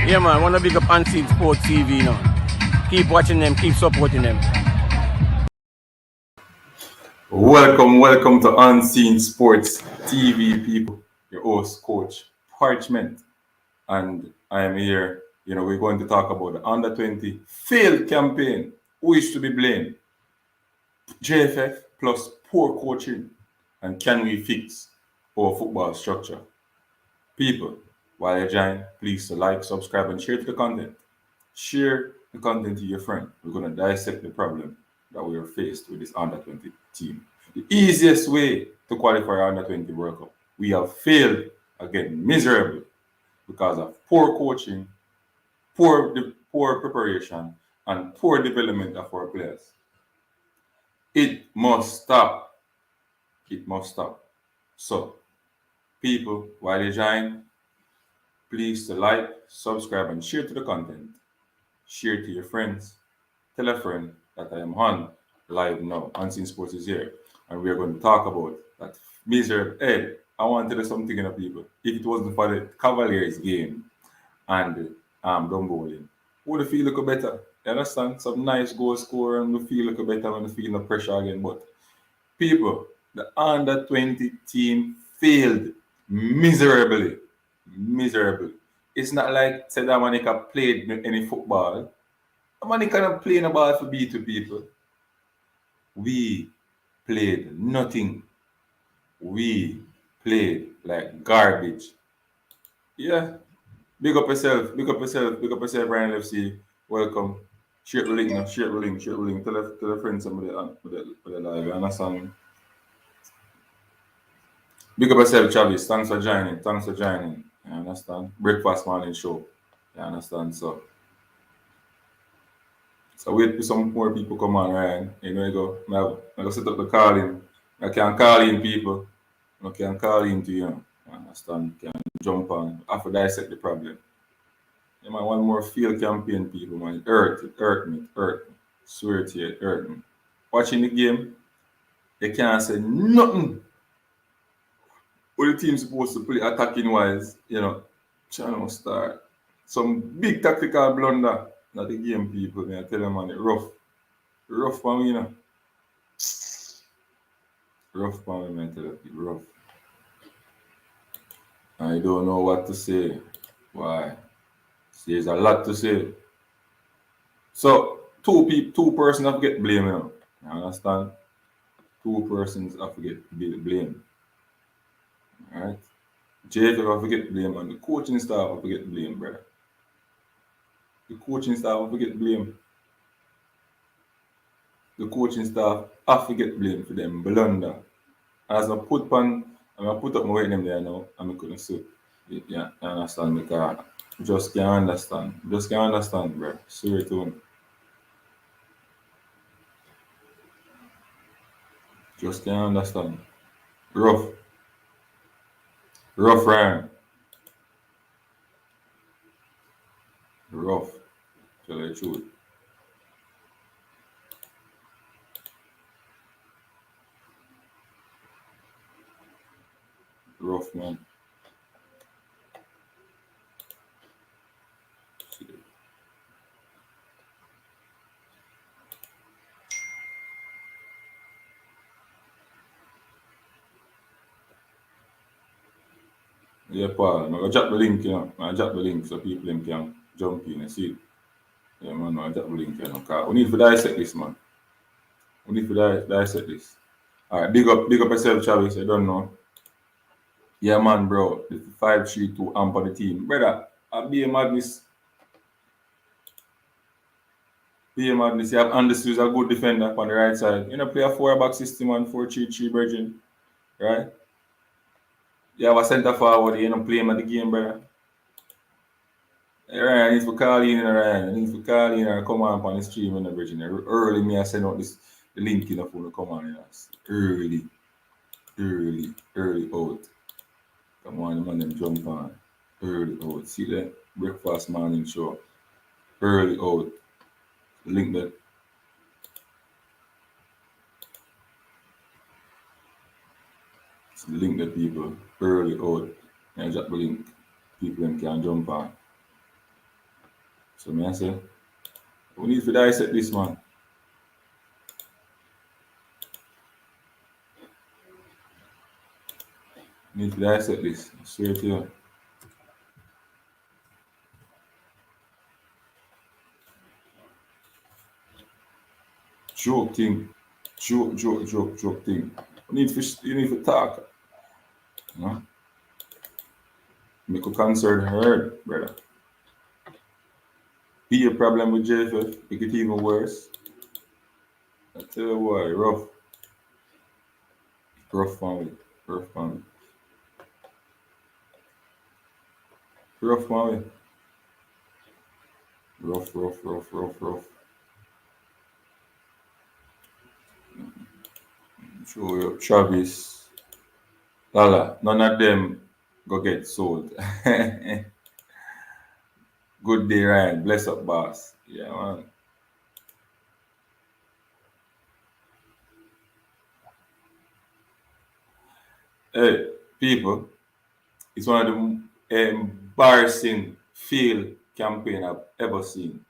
Yeah, man, want to big up Unseen Sports TV now. Keep watching them, keep supporting them. Welcome to Unseen Sports TV, people. Your host, Coach Parchment, and I am here. We're going to talk about the Under 20 failed campaign. Who is to be blamed? JFF plus poor coaching, and can we fix our football structure? People, while you join, please like, subscribe, and share to the content. Share the content to your friend. We're going to dissect the problem that we are faced with this Under 20 team. The easiest way to qualify our Under 20 World Cup. We have failed again miserably because of poor coaching, poor preparation, and poor development of our players. It must stop. It must stop. So, people, while you join, please like, subscribe, and share to the content. Share to your friends. Tell a friend that I am on live now. Unseen Sports is here. And we are going to talk about that miserable. Hey, I want to tell you something, people. If it wasn't for the Cavaliers game and done bowling, would it feel a little better? You understand? Some nice goal score and we feel a little better when we feel no pressure again. But people, the under 20 team failed miserably. Miserably. It's not like Seda Manika played any football. Manika not playing a ball for beat to people. We played nothing. We played like garbage. Yeah. Big up yourself, big up yourself, big up yourself, Ryan FC. Welcome. Share the link now, share the link, share the link. Tell a friend somebody on with the live. You understand? Big up yourself, Travis. Thanks for joining. Thanks for joining. You understand? Breakfast morning show. You understand? So wait for some more people come on, Ryan. You know, I go set up the calling. I can call in people. I can call in to you. You understand? Can jump on. I have to dissect the problem. You man, one more field campaign, people, man. It hurt me. Swear to you, it hurt me. Watching the game, you can't say nothing. What the team's supposed to play attacking wise, trying to start. Some big tactical blunder. Not the game, people. I tell them, man, it rough. Rough for me, Rough for me, I tell you, rough. I don't know what to say. Why? There's a lot to say. So two persons have to get blamed, You understand? Two persons have to get blamed. Alright? Jacob have to get blamed and the coaching staff have to get blamed, brother. The coaching staff have to get blamed. The coaching staff have to get blamed for them blunder. As I put up my weight them there now, and I couldn't see. Yeah, you understand because just can't understand. Just can't understand, bro. Sorry to him. Just can't understand. Rough. Rough, Ryan. Rough. Tell you the truth. Rough, man. Yeah, Paul. I'm gonna drop the link, I drop the link so people can jump in and see it. Yeah, man, I drop the link, Cause we need to dissect this, man. We need to dissect this. Alright, big up yourself, Travis. I don't know. Yeah, man, bro. The 5-3-2 amp on the team. Brother, I'll be a madness. Be a madness. You have Anders who's a good defender on the right side. Play a 4-back system and 4-3-3, Virgin. Right? You have a centre forward, play him at the game, brother. Ryan, I need to call in, Ryan. I need to call in and come on the stream in the Virgin. Early, me I send out the link in the phone to come on. Early out. Come on, man, them jump on. Early out. See that? Breakfast morning show. Early out. Link that. Link the people. Early out. And drop the link. People can jump on. So me I say, we need to dissect this, man. We need to dissect this. I swear to you. Joke thing. Joke thing. You need to talk. You know? Make a concern heard, brother. Be a problem with JFF, make it even worse. I tell you what, rough family, rough family, rough family, rough. Show you Travis, Lala, none of them go get sold. Good day, Ryan. Bless up, boss. Yeah, man. Hey, people, it's one of the embarrassing field campaign I've ever seen.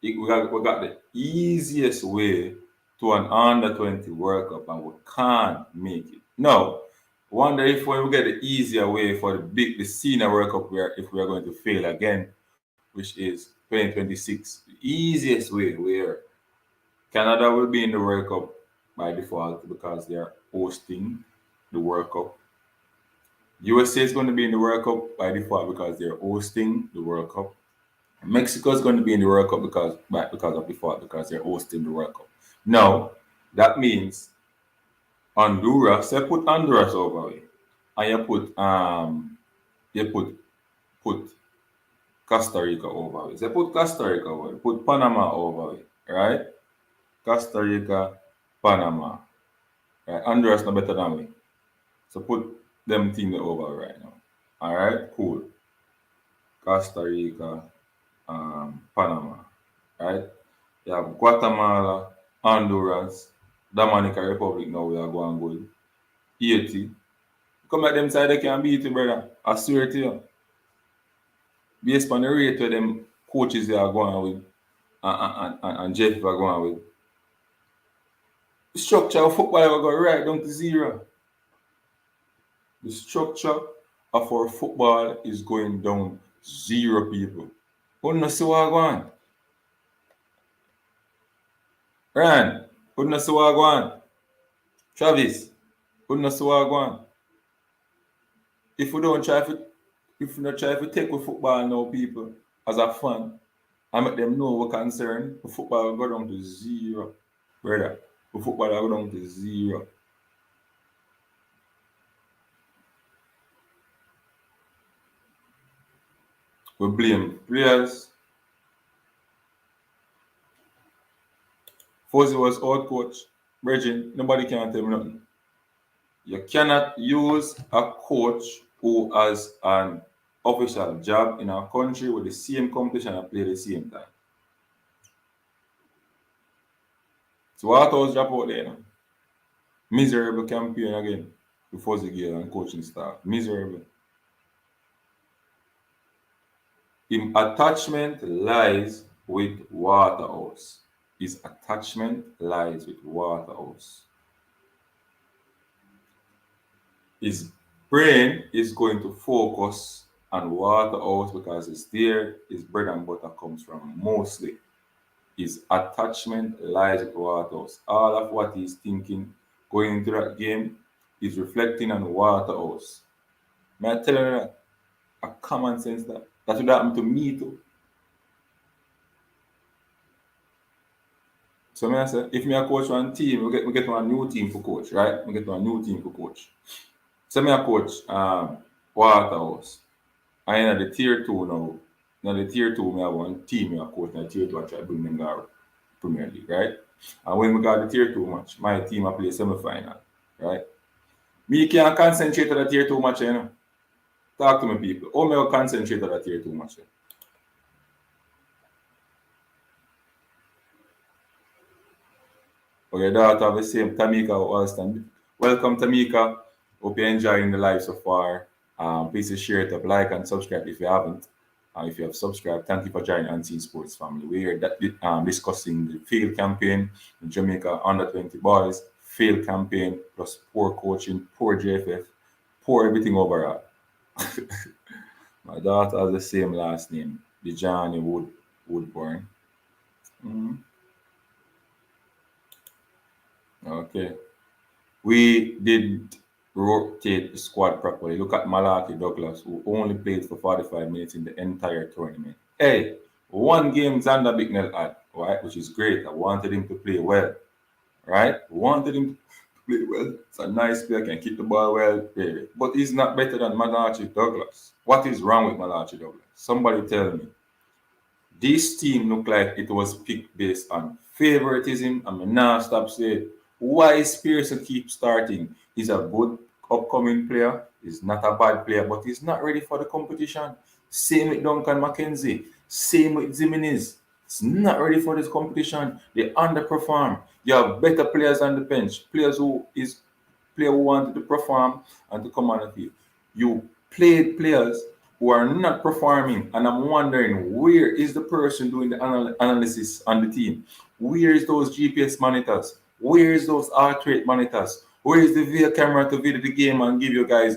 We got the easiest way to an under 20 World Cup and we can't make it. No, wonder if when we get the easier way for the senior World Cup where if we are going to fail again, which is 2026. The easiest way where Canada will be in the World Cup by default because they are hosting the World Cup. USA is going to be in the World Cup by default because they're hosting the World Cup. Mexico is going to be in the World Cup because of default because they're hosting the World Cup. Now, that means Honduras, they put Honduras over it. And you put Costa Rica over it. They put Costa Rica over it. Put Panama over it. Right? Costa Rica, Panama. Right? Honduras no better than we. So put them team over right now. Alright, cool. Costa Rica, Panama. Right? You have Guatemala, Honduras, Dominican Republic now we are going good. Haiti. Come at them side they can beat you, brother. I swear to you. Based on the rate where them coaches they are going with and Jeff are going with. The structure of football will go right down to zero. The structure of our football is going down zero, people. Wouldn't see what going? Ryan, wouldn't see what going? Travis, wouldn't see what going? If we don't try to if we not try to take with football now, people, as a fan, I make them know we're concerned, the football will go down to zero. Brother, the football will go down to zero. We blame players. Fuzzy was out coach. Bridging, nobody can tell me nothing. You cannot use a coach who has an official job in our country with the same competition and play the same time. So what else drop out there now? Miserable campaign again. The Fuzzy Gale and coaching staff. Miserable. His attachment lies with Waterhouse. His attachment lies with Waterhouse. His brain is going to focus on Waterhouse because it's there his bread and butter comes from mostly. His attachment lies with Waterhouse. All of what he's thinking going into that game is reflecting on Waterhouse. May I tell you that? A common sense that would happen to me too. So may I say, if me a coach one team, we get one new team for coach, right? We get one new team for coach. So me a coach Waterhouse. I am at the tier 2 now. Now the tier 2, me have one team me a coach, and the tier 2 I try to bring them to Premier League, right? And when we got the tier 2 match, my team I play semi-final, right? Me can't concentrate on the tier 2 match, you know. Talk to me, people. How me will concentrate on the tier 2 match? Okay, daughter have the same Tamika Alston. Welcome, Tamika. Hope you're enjoying the live so far. Please share it up, like and subscribe if you haven't. If you have subscribed, thank you for joining Unseen Sports family. We are discussing the field campaign in Jamaica under 20 boys, field campaign plus poor coaching, poor JFF, poor everything overall. My daughter has the same last name, Dejani Woodburn. Okay. We didn't rotate the squad properly. Look at Malaki Douglas, who only played for 45 minutes in the entire tournament. Hey, one game Xander Bicknell had, right, which is great. I wanted him to play well, right? Wanted him to play well. It's a nice player, can kick the ball well, but he's not better than Malachi Douglas. What is wrong with Malachi Douglas? Somebody tell me. This team looked like it was picked based on favoritism. I mean, now stop saying, why is Pearson keep starting? He's a good upcoming player. He's not a bad player, but he's not ready for the competition. Same with Duncan McKenzie. Same with Zimenez. It's not ready for this competition. They underperform. You have better players on the bench. Player who wanted to perform and to come on the field. You played players who are not performing, and I'm wondering, where is the person doing the analysis on the team? Where is those GPS monitors? Where is those heart rate monitors? Where is the VIA camera to video the game and give you guys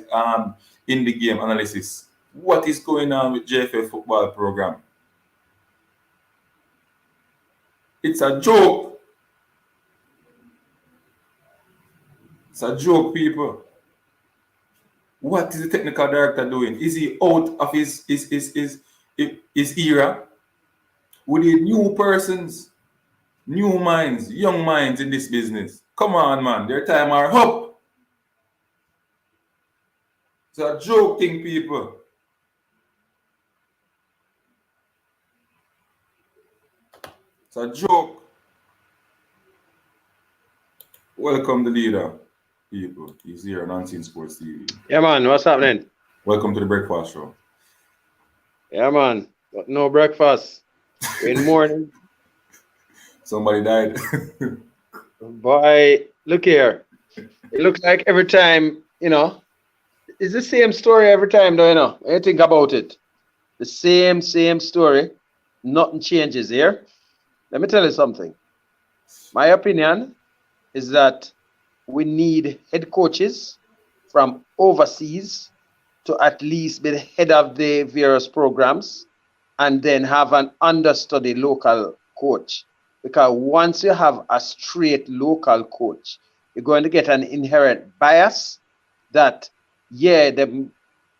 in the game analysis? What is going on with JFF football program? It's a joke. It's a joke, people. What is the technical director doing? Is he out of his era? We need new persons, new minds, young minds in this business. Come on, man. Their time are up. It's a joke thing, people. It's a joke. Welcome the leader, people. He's here on Unseen Sports TV. Yeah, man. What's happening? Welcome to the breakfast show. Yeah, man. But no breakfast. In the morning. Somebody died. Boy, look here. It looks like every time, it's the same story every time, though, When you think about it. The same story. Nothing changes here. Let me tell you something. My opinion is that we need head coaches from overseas to at least be the head of the various programs and then have an understudy local coach. Because once you have a straight local coach, you're going to get an inherent bias that,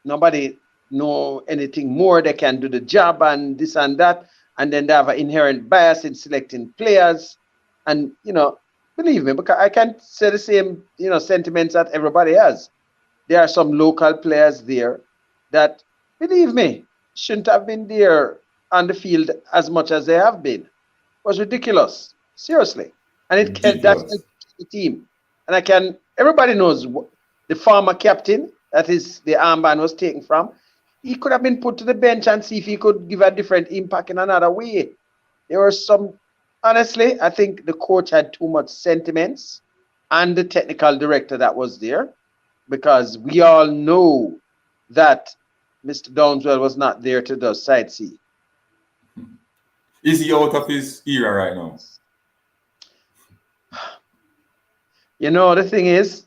nobody know anything more. They can do the job and this and that. And then they have an inherent bias in selecting players. And, believe me, because I can say the same, sentiments that everybody has. There are some local players there that, believe me, shouldn't have been there on the field as much as they have been. It was ridiculous, seriously. And that's the team. And everybody knows the former captain, that is the armband was taken from, he could have been put to the bench and see if he could give a different impact in another way. There were honestly, I think the coach had too much sentiments and the technical director that was there, because we all know that Mr. Downswell was not there to just sightsee. Is he out of his era right now? The thing is,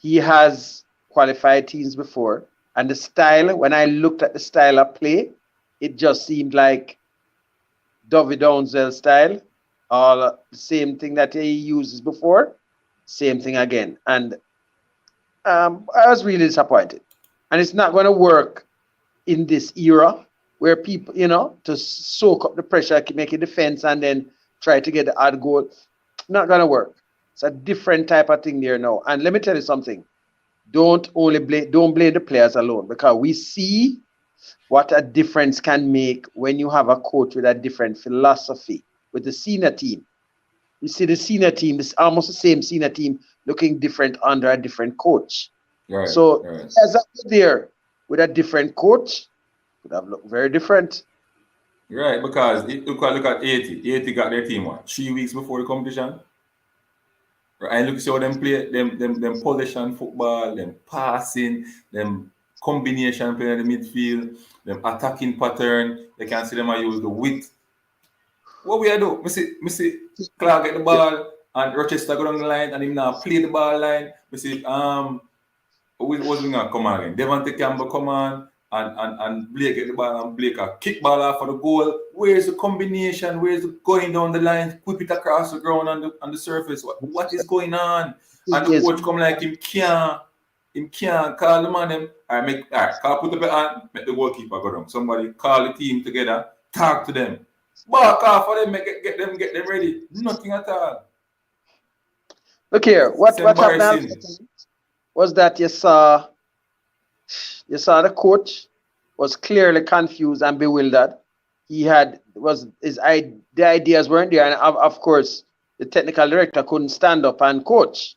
he has qualified teams before, and the style, when I looked at the style of play, it just seemed like Dovey Downswell style, all the same thing that he uses before, same thing again. And I was really disappointed. And it's not going to work in this era where people, to soak up the pressure, make a defense, and then try to get the odd goal. Not going to work. It's a different type of thing there now. And let me tell you something. Don't blame the players alone, because we see what a difference can make when you have a coach with a different philosophy. With the senior team, you see the senior team, it's almost the same senior team looking different under a different coach. Right, so right. As up there with a different coach, would have looked very different. Right, because you can look at 80. 80 got their team 3 weeks before the competition. Right, and look, see how them play them possession football, them passing, them combination play in the midfield, them attacking pattern. They can see them use the width. What we do? Me see Clark get the ball and Rochester go down the line and him now play the ball line. Me see what's we gonna come on again? Devontae Campbell come on and Blake get the ball and Blake a kick ball off for the goal. Where's the combination? Where's the going down the line, whip it across the ground on the surface? What is going on? And the coach come like him can't call the man them. Call put up the hand, make the goalkeeper go down. Somebody call the team together, talk to them. Bark off for them, get them ready. Nothing at all. Look here, what happened was that you saw the coach was clearly confused and bewildered. The ideas weren't there, and of course the technical director couldn't stand up and coach.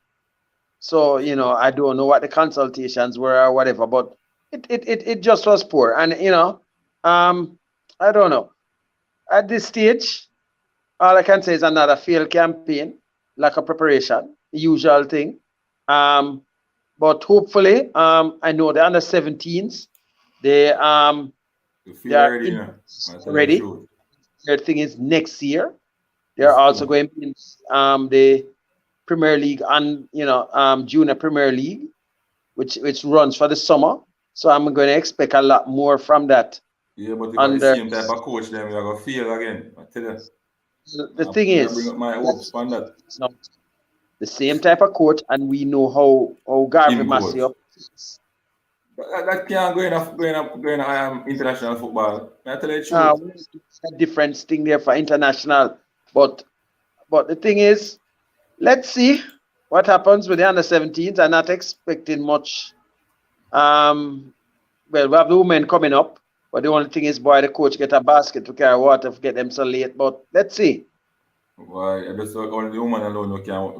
So I don't know what the consultations were or whatever, but it just was poor. And I don't know. At this stage, all I can say is another failed campaign, lack of preparation, the usual thing. But hopefully, I know the under 17s, they are ready. Their thing is next year. They're also going in the Premier League and Junior Premier League, which runs for the summer. So I'm going to expect a lot more from that. Yeah, but if the same type of coach, then we're going to fail again. I tell you. The thing is, bring up my hopes on that. The same type of coach, and we know how Garvey Massey up. That can't go in international football. I tell you the truth. A different thing there for international, but the thing is, let's see what happens with the under 17s. I'm not expecting much. Well, we have the women coming up. But the only thing is, boy, the coach get a basket to carry water to get them so late. But let's see. Why? That's only the woman alone who can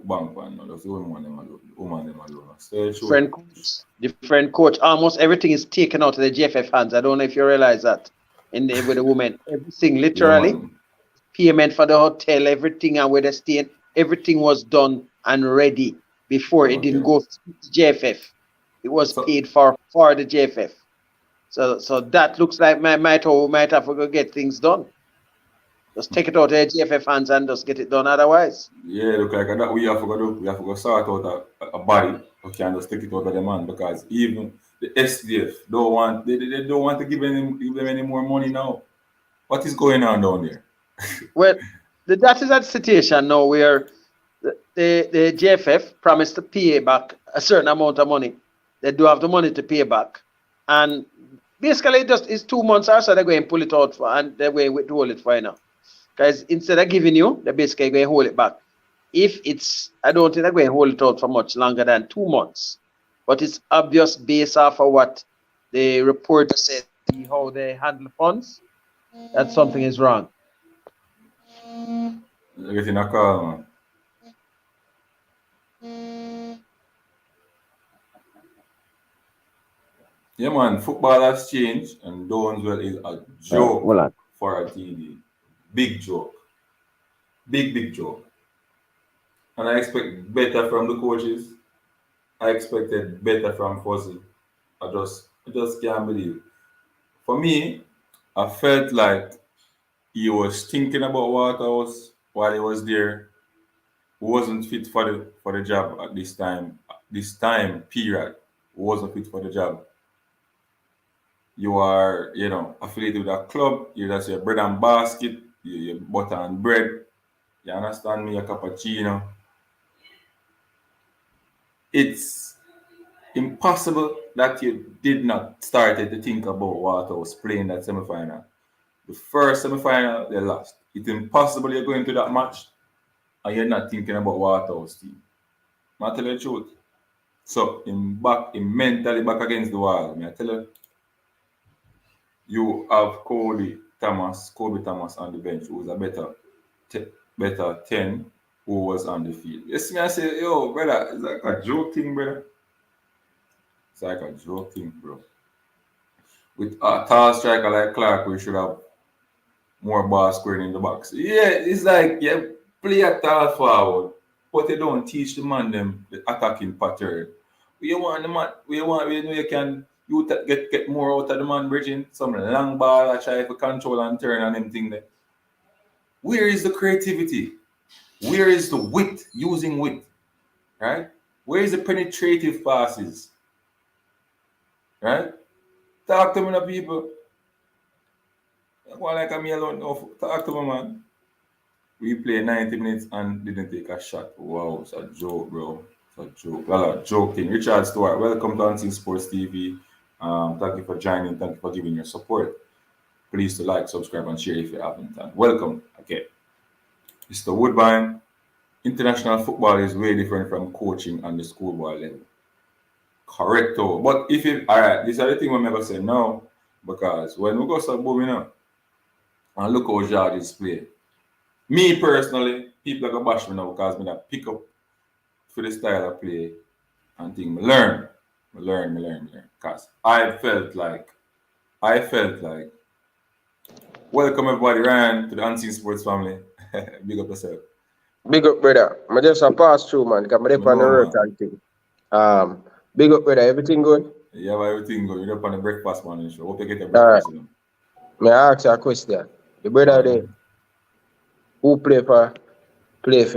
bank on. That's the woman alone. Different coach. Almost everything is taken out of the GFF hands. I don't know if you realize that. With the women, everything literally, payment for the hotel, everything, and where they staying, everything was done and ready before it didn't go to GFF. It was paid for the GFF. So that looks like might have to go get things done. Just take it out of the GFF hands and just get it done otherwise. Yeah, look like that we have to go do. We have to go sort out a body. We can just take it out of the man because even the SDF don't want they don't want to give them any more money now. What is going on down there? Well, that is a situation now where the GFF promised to pay back a certain amount of money. They do have the money to pay back, and basically it's 2 months or so they're going to pull it out and they're going to withhold it for now. Because instead of giving you, they're basically going to hold it back. I don't think they're going to hold it out for much longer than 2 months. But it's obvious based off of what the reporter said, how they handle funds, that something is wrong. Getting a call, man. Yeah, man, football has changed, and Downswell is a joke for a TD. Big joke. Big joke. And I expect better from the coaches. I expected better from Fuzzy. I just can't believe. For me, I felt like he was thinking about Waterhouse while he was there. He wasn't fit for the job at this time. This time period, he wasn't fit for the job. You are, affiliated with a club. That's your bread and basket, your butter and bread. You understand me? A cappuccino. It's impossible that you did not start to think about Waterhouse playing that semi-final. The first semi-final, they lost. It's impossible you're going to that match and you're not thinking about Waterhouse team. I tell you the truth. So, in mentally back against the wall. I tell you, you have Kobe Thomas on the bench, who was a better 10 who was on the field. Yes, me, I say, yo, brother, it's like a joke thing, brother. It's like a joke thing, bro. With a tall striker like Clark, we should have more ball scoring in the box. Yeah, it's like, play a tall forward, but they don't teach the man them the attacking pattern. We want the man, we know you can get more out of the man, bridging some long ball, I try to control and turn and them thing there. Where is the creativity? Where is the wit, using wit? Right? Where is the penetrative passes? Right? Talk to me, the people. One like me alone. No, talk to me, man. We played 90 minutes and didn't take a shot. Wow, it's a joke, bro. It's a joke. Well, joking. Richard Stewart, welcome to Unseen Sports TV. Thank you for joining. Thank you for giving your support. Please to like, subscribe, and share if you haven't. And welcome again. Mr. Woodbine, international football is way different from coaching on the schoolboy level. Correcto. But if you, all right, this is the thing we never say no, because when we go start booming up and look how George is playing. Me personally, people are going to bash me now because I pick up for the style of play and think, I learn. Because I felt like, welcome everybody, Ryan, to the Unseen Sports family. Big up yourself. Big up, brother. I just a pass through, man, because I'm on the road and thing. Big up, brother. Everything good? Yeah, everything good. You're up on the breakfast, man. So hope you get a breakfast. Right. May I ask you a question? The brother there, who play for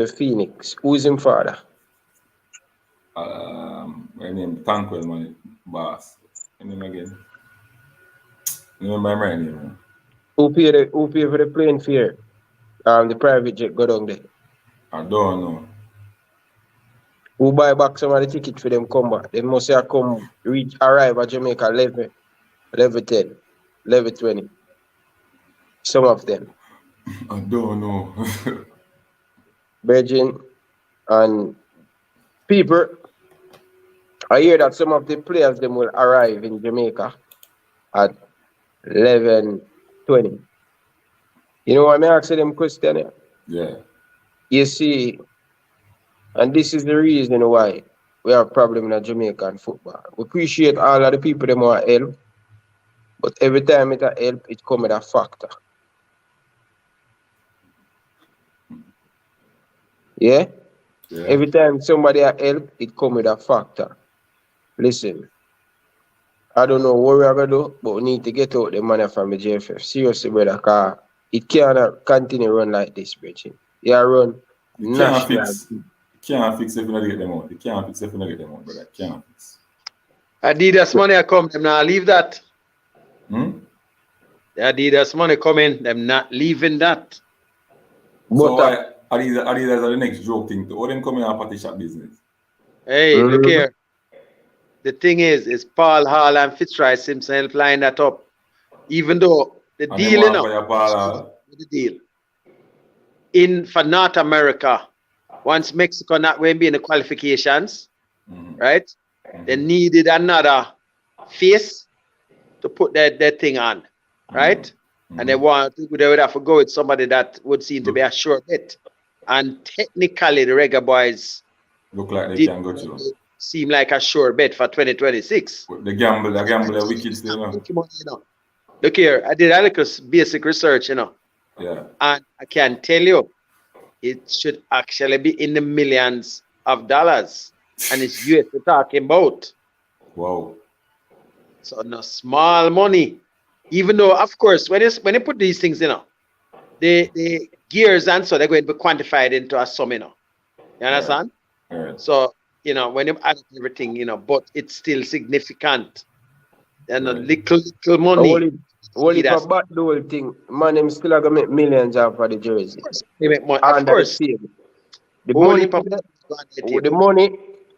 Phoenix, who's his father? My name Tankwell, man, boss. My name again. Remember my name, man. Who pay for the plane fare? The private jet go down there. I don't know. Who buy back some of the ticket for them come back? They must have arrive at Jamaica level 10, level 20. Some of them. I don't know. Virgin and people, I hear that some of the players them will arrive in Jamaica at 11:20. You know why I'm asking them question here? Yeah. You see, and this is the reason why we have a problem in Jamaican football. We appreciate all of the people that want help, but every time it help, it comes with a factor. Yeah? Every time somebody help, it comes with a factor. Listen, I don't know what we're going to do, but we need to get out the money from the JFF. Seriously, brother, because it cannot continue run like this, Bridget. You run national. Can't fix if you don't get them out. You can't fix if you don't get them out, brother. Can't fix. Adidas money are come, them not leave that. The Adidas money coming, them not leaving that. So Adidas are the next joke thing to all them coming out party shop business. Hey, look here. The thing is Paul Hall and Fitzroy Simpson help line that up. Even though the deal, you know, the deal in for North America, once Mexico not going to be in the qualifications, right? They needed another face to put that thing on, right? And they would have to go with somebody that would seem to be a sure bet. And technically, the Reggae Boys look like they can go to. Seem like a sure bet for 2026. The gamble, are wicked still, you know. Look here, I did a little basic research, you know. Yeah. And I can tell you, it should actually be in the millions of dollars. And it's US we're talking about. Wow. So no small money. Even though, of course, when you put these things, you know, the gears and so they're going to be quantified into a sum, you know. You understand? Right. So, you know, when you add everything, you know, but it's still significant. And a little money. Only for back the whole thing, man, them still are going to make millions off of the jersey. They make money. Of course. The money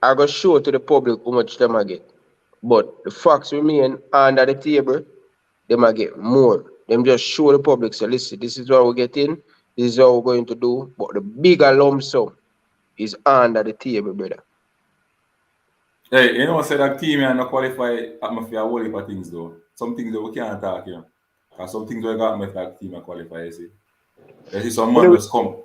are going to show to the public how much them I get. But the facts remain under the table, they might get more. Them just show the public, so listen, this is what we're getting, this is what we're going to do. But the bigger lump sum is under the table, brother. Hey, you know, I said that team and not qualify atmosphere a whole heap of things though. Some things that we can't talk, you know. Because some things we got with that team and qualify, you see. You see some man just come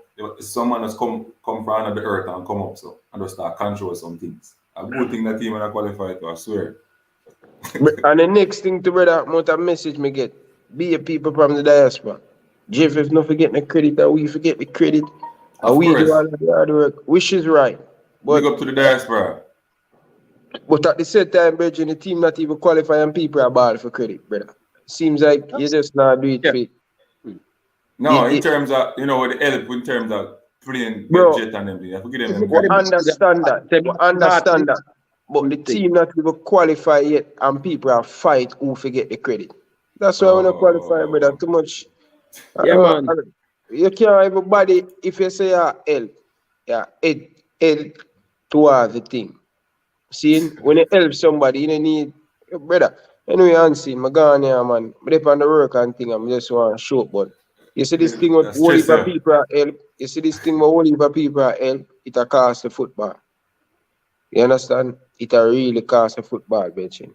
from another earth and come up so and just start control some things. A good thing that team and qualify to, I swear. And the next thing to brother, amount of message me get, be a people from the diaspora. JFF not forget the credit, and we forget the credit. And we do all of the hard work, which is right. But big up to the diaspora. But at the same time, Bridget, the team not even qualify and people are ball for credit, brother. Seems like you just not do it Yeah. fit. No, in terms of, with the help, in terms of playing, get Bro, jet and everything, I forget them we credit. understand that. We understand that. But the team not even qualify yet and people are fight who forget the credit. That's why we not qualify, brother. Too much. Yeah, man. You can't everybody, if you say help, help towards the thing. See, when you help somebody, you don't need, brother. Anyway, unseen, my gone here, man. I dip on the work and thing, I'm just want to show up, but you see this thing with whole heap of people are help. You see this thing with whole heap of people are help, it a cost the football. You understand? It a really cost the football, benching.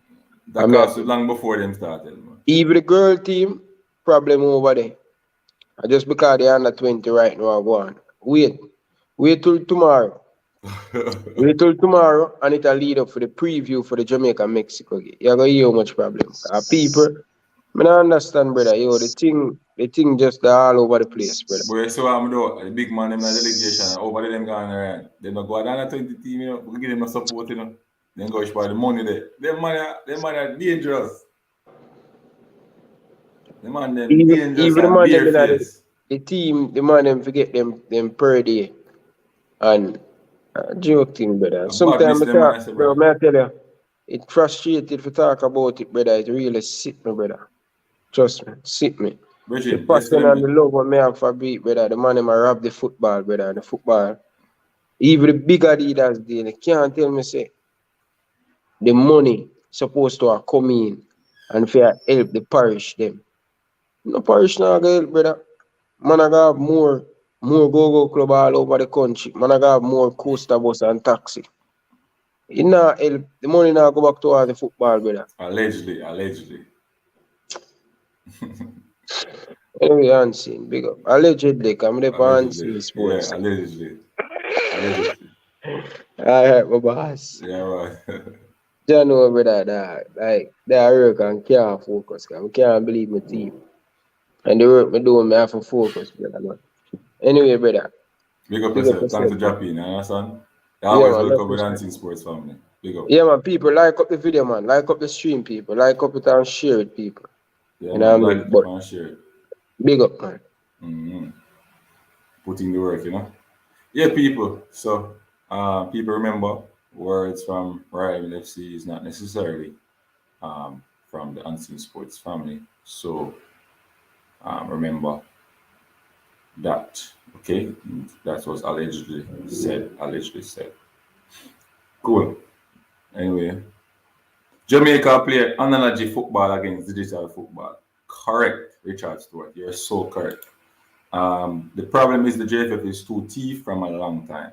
That cost long before them started, man. Even the girl team, problem over there. Just because they're under 20 right now, go on. Wait till tomorrow. Wait till tomorrow and it'll lead up for the preview for the Jamaica-Mexico game. You're going to hear how much problem. People, I don't understand, brother. Yo, the thing just all over the place, brother. But so I'm do the big man, them in the delegation, over them going around. They not go down to 20 team, we give them no support, Then go for the money there. Them man are dangerous. The man them dangerous even and bare-faced. the team, the man them forget them per day. And joking, brother. Sometimes I tell you, it frustrated to talk about it, brother. It really sick me, brother. Trust me, sick me. Bridget, the passion and the love what me have for beat, brother. The man them rob the football, brother. The football. Even the bigger leaders, they can't tell me say the money supposed to come in and for help the parish them. No parish now go help, brother. Man, I got more go-go club all over the country. Man, I got more coaster bus and taxi. It not help. The money now go back to all the football, brother. Allegedly. Anyway, unseen, big up. Allegedly, come the unseen sports. Yeah, allegedly. Alright, my boss. Yeah, right. You know, brother, that like that work and can't focus, cause I can't believe my team. And the work me do, me have to focus, brother. Man. Anyway, brother. Big up yourself. Thanks for dropping, you understand? You always welcome with Unseen Sports family. Big up. Yeah, man, people, like up the video, man. Like up the stream, people. Like up it and share it, people. Yeah, you know what I mean? But and share it. Big up, man. Mm-hmm. Putting the work, Yeah, people. So, people remember words from Rival FC is not necessarily from the Unseen Sports family. So, remember that. Okay, that was allegedly said. Cool. Anyway, Jamaica play analogy football against digital football. Correct, Richard Stewart. You're so correct. The problem is the JFF is too thief from a long time.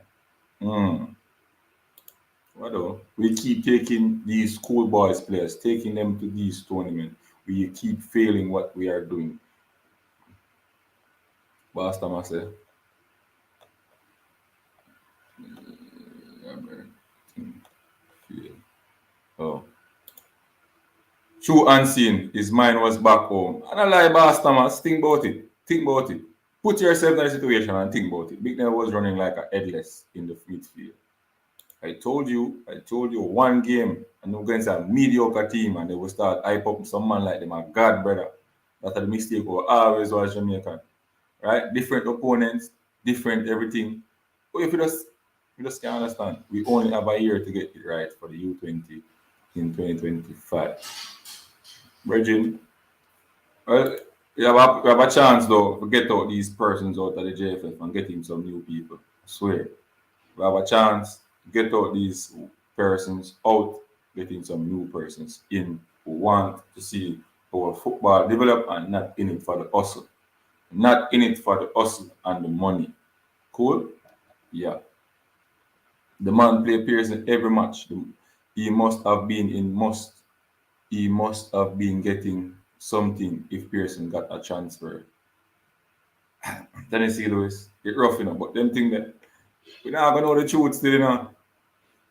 What we keep taking these schoolboys players, taking them to these tournaments. We keep failing what we are doing. Basta Mase. Oh. True unseen, his mind was back home. And I lie, Basta Mas, think about it. Put yourself in a situation and think about it. Big Nell was running like a headless in the midfield. I told you, one game and against a mediocre team and they will start hype up some man like them. My God, brother. That's the mistake we always was Jamaican. Right? Different opponents, different everything. But if you just can't understand, we only have a year to get it right for the U20 in 2025. Virgin, well, we have a chance though to get out these persons out of the JFF and get in some new people. I swear. We have a chance to get out these persons out, getting some new persons in who want to see our football develop and not in it for the hustle. Not in it for the hustle and the money. Cool? Yeah. The man play Pearson every match. He must have been getting something if Pearson got a transfer. Tennessee Lewis, it rough but them think that we're not gonna know the truth still,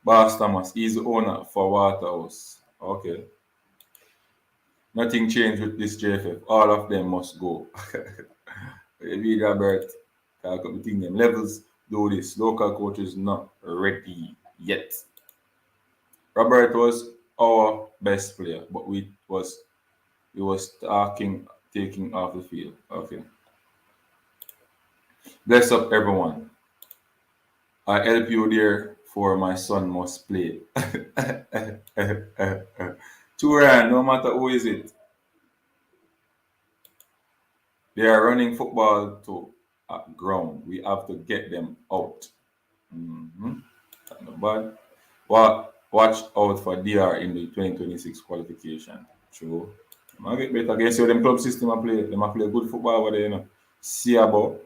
Boss Thomas, he's the owner for Waterhouse. Okay. Nothing changed with this JFF. All of them must go. Maybe Robert, talk up between them levels, do this. Local coaches not ready yet. Robert was our best player, but he was taking off the field. Okay. Bless up everyone. I help you there for my son must play. Turan, no matter who is it. They are running football to ground. We have to get them out. Not bad. Watch out for DR in the 2026 qualification. True. They might get better against them club system. They might play good football over there, you know. Siabo,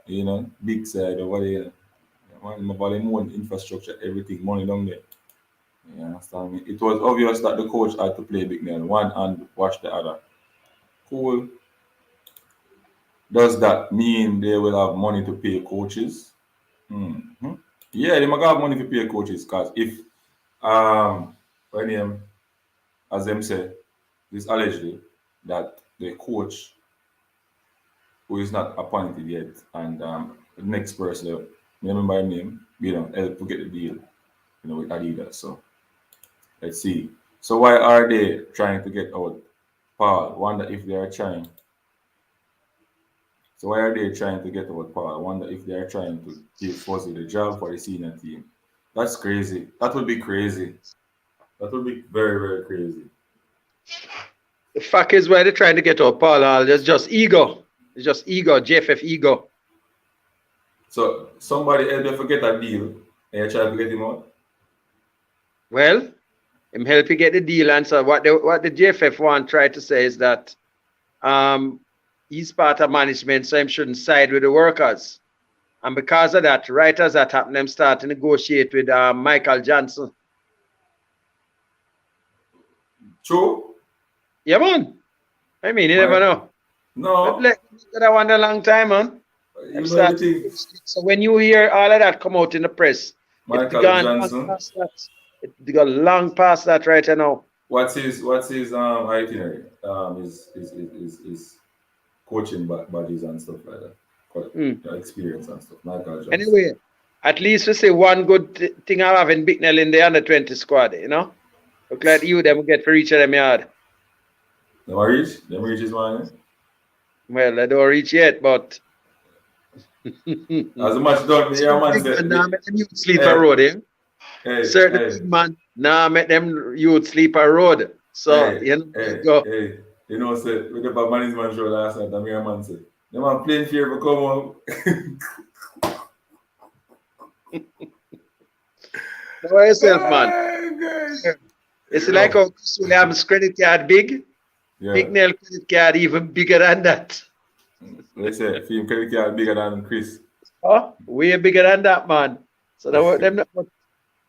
you know, big side over there. More infrastructure, everything, money down there. You understand me? It was obvious that the coach had to play Big Nail one and watch the other. Cool. Does that mean they will have money to pay coaches? Yeah, they might have money to pay coaches because if as them say, this allegedly that the coach who is not appointed yet and the next person, remember his name, you know, help to get the deal, you know, with Adidas. So let's see. So why are they trying to get out Paul? Wonder if they are trying. So why are they trying to get out Paul? I wonder if they are trying to give Fuzzy the job for the senior team. That's crazy. That would be crazy. That would be very, very crazy. The fact is why they're trying to get out Paul. It's just ego. It's just ego, JFF ego. So somebody help them forget a deal and you're trying to get him out? Well, him help you get the deal. And so what the JFF want try to say is that he's part of management, so him shouldn't side with the workers. And because of that, right as that happened, them start to negotiate with Michael Johnson. True? Yeah, man. I mean, you never know. No. But like, that one a long time, man. So when you hear all of that come out in the press, Michael Johnson. It got long past that right now. What's his itinerary? His coaching bodies and stuff like that. Experience and stuff. Michael Johnson. Anyway, at least we say one good thing I have in Bicknell in the under 20 squad, you know? Look like you them get for each of them yard. Them reach? Them reach is mine. Well, they don't reach yet, but as much done, yeah, man said. Nah, make them youth sleep a road, eh? Certain big man, nah, make them youth sleep a road. So, you know, go. You know, say, with the management show last night, the mere man said, them man playing fear for come on. Know yourself, man. It's like how Chris Williams' credit card big. Yeah. Bicknell credit card even bigger than that. They say film credit card bigger than Chris. Oh, way bigger than that, man. So they them not,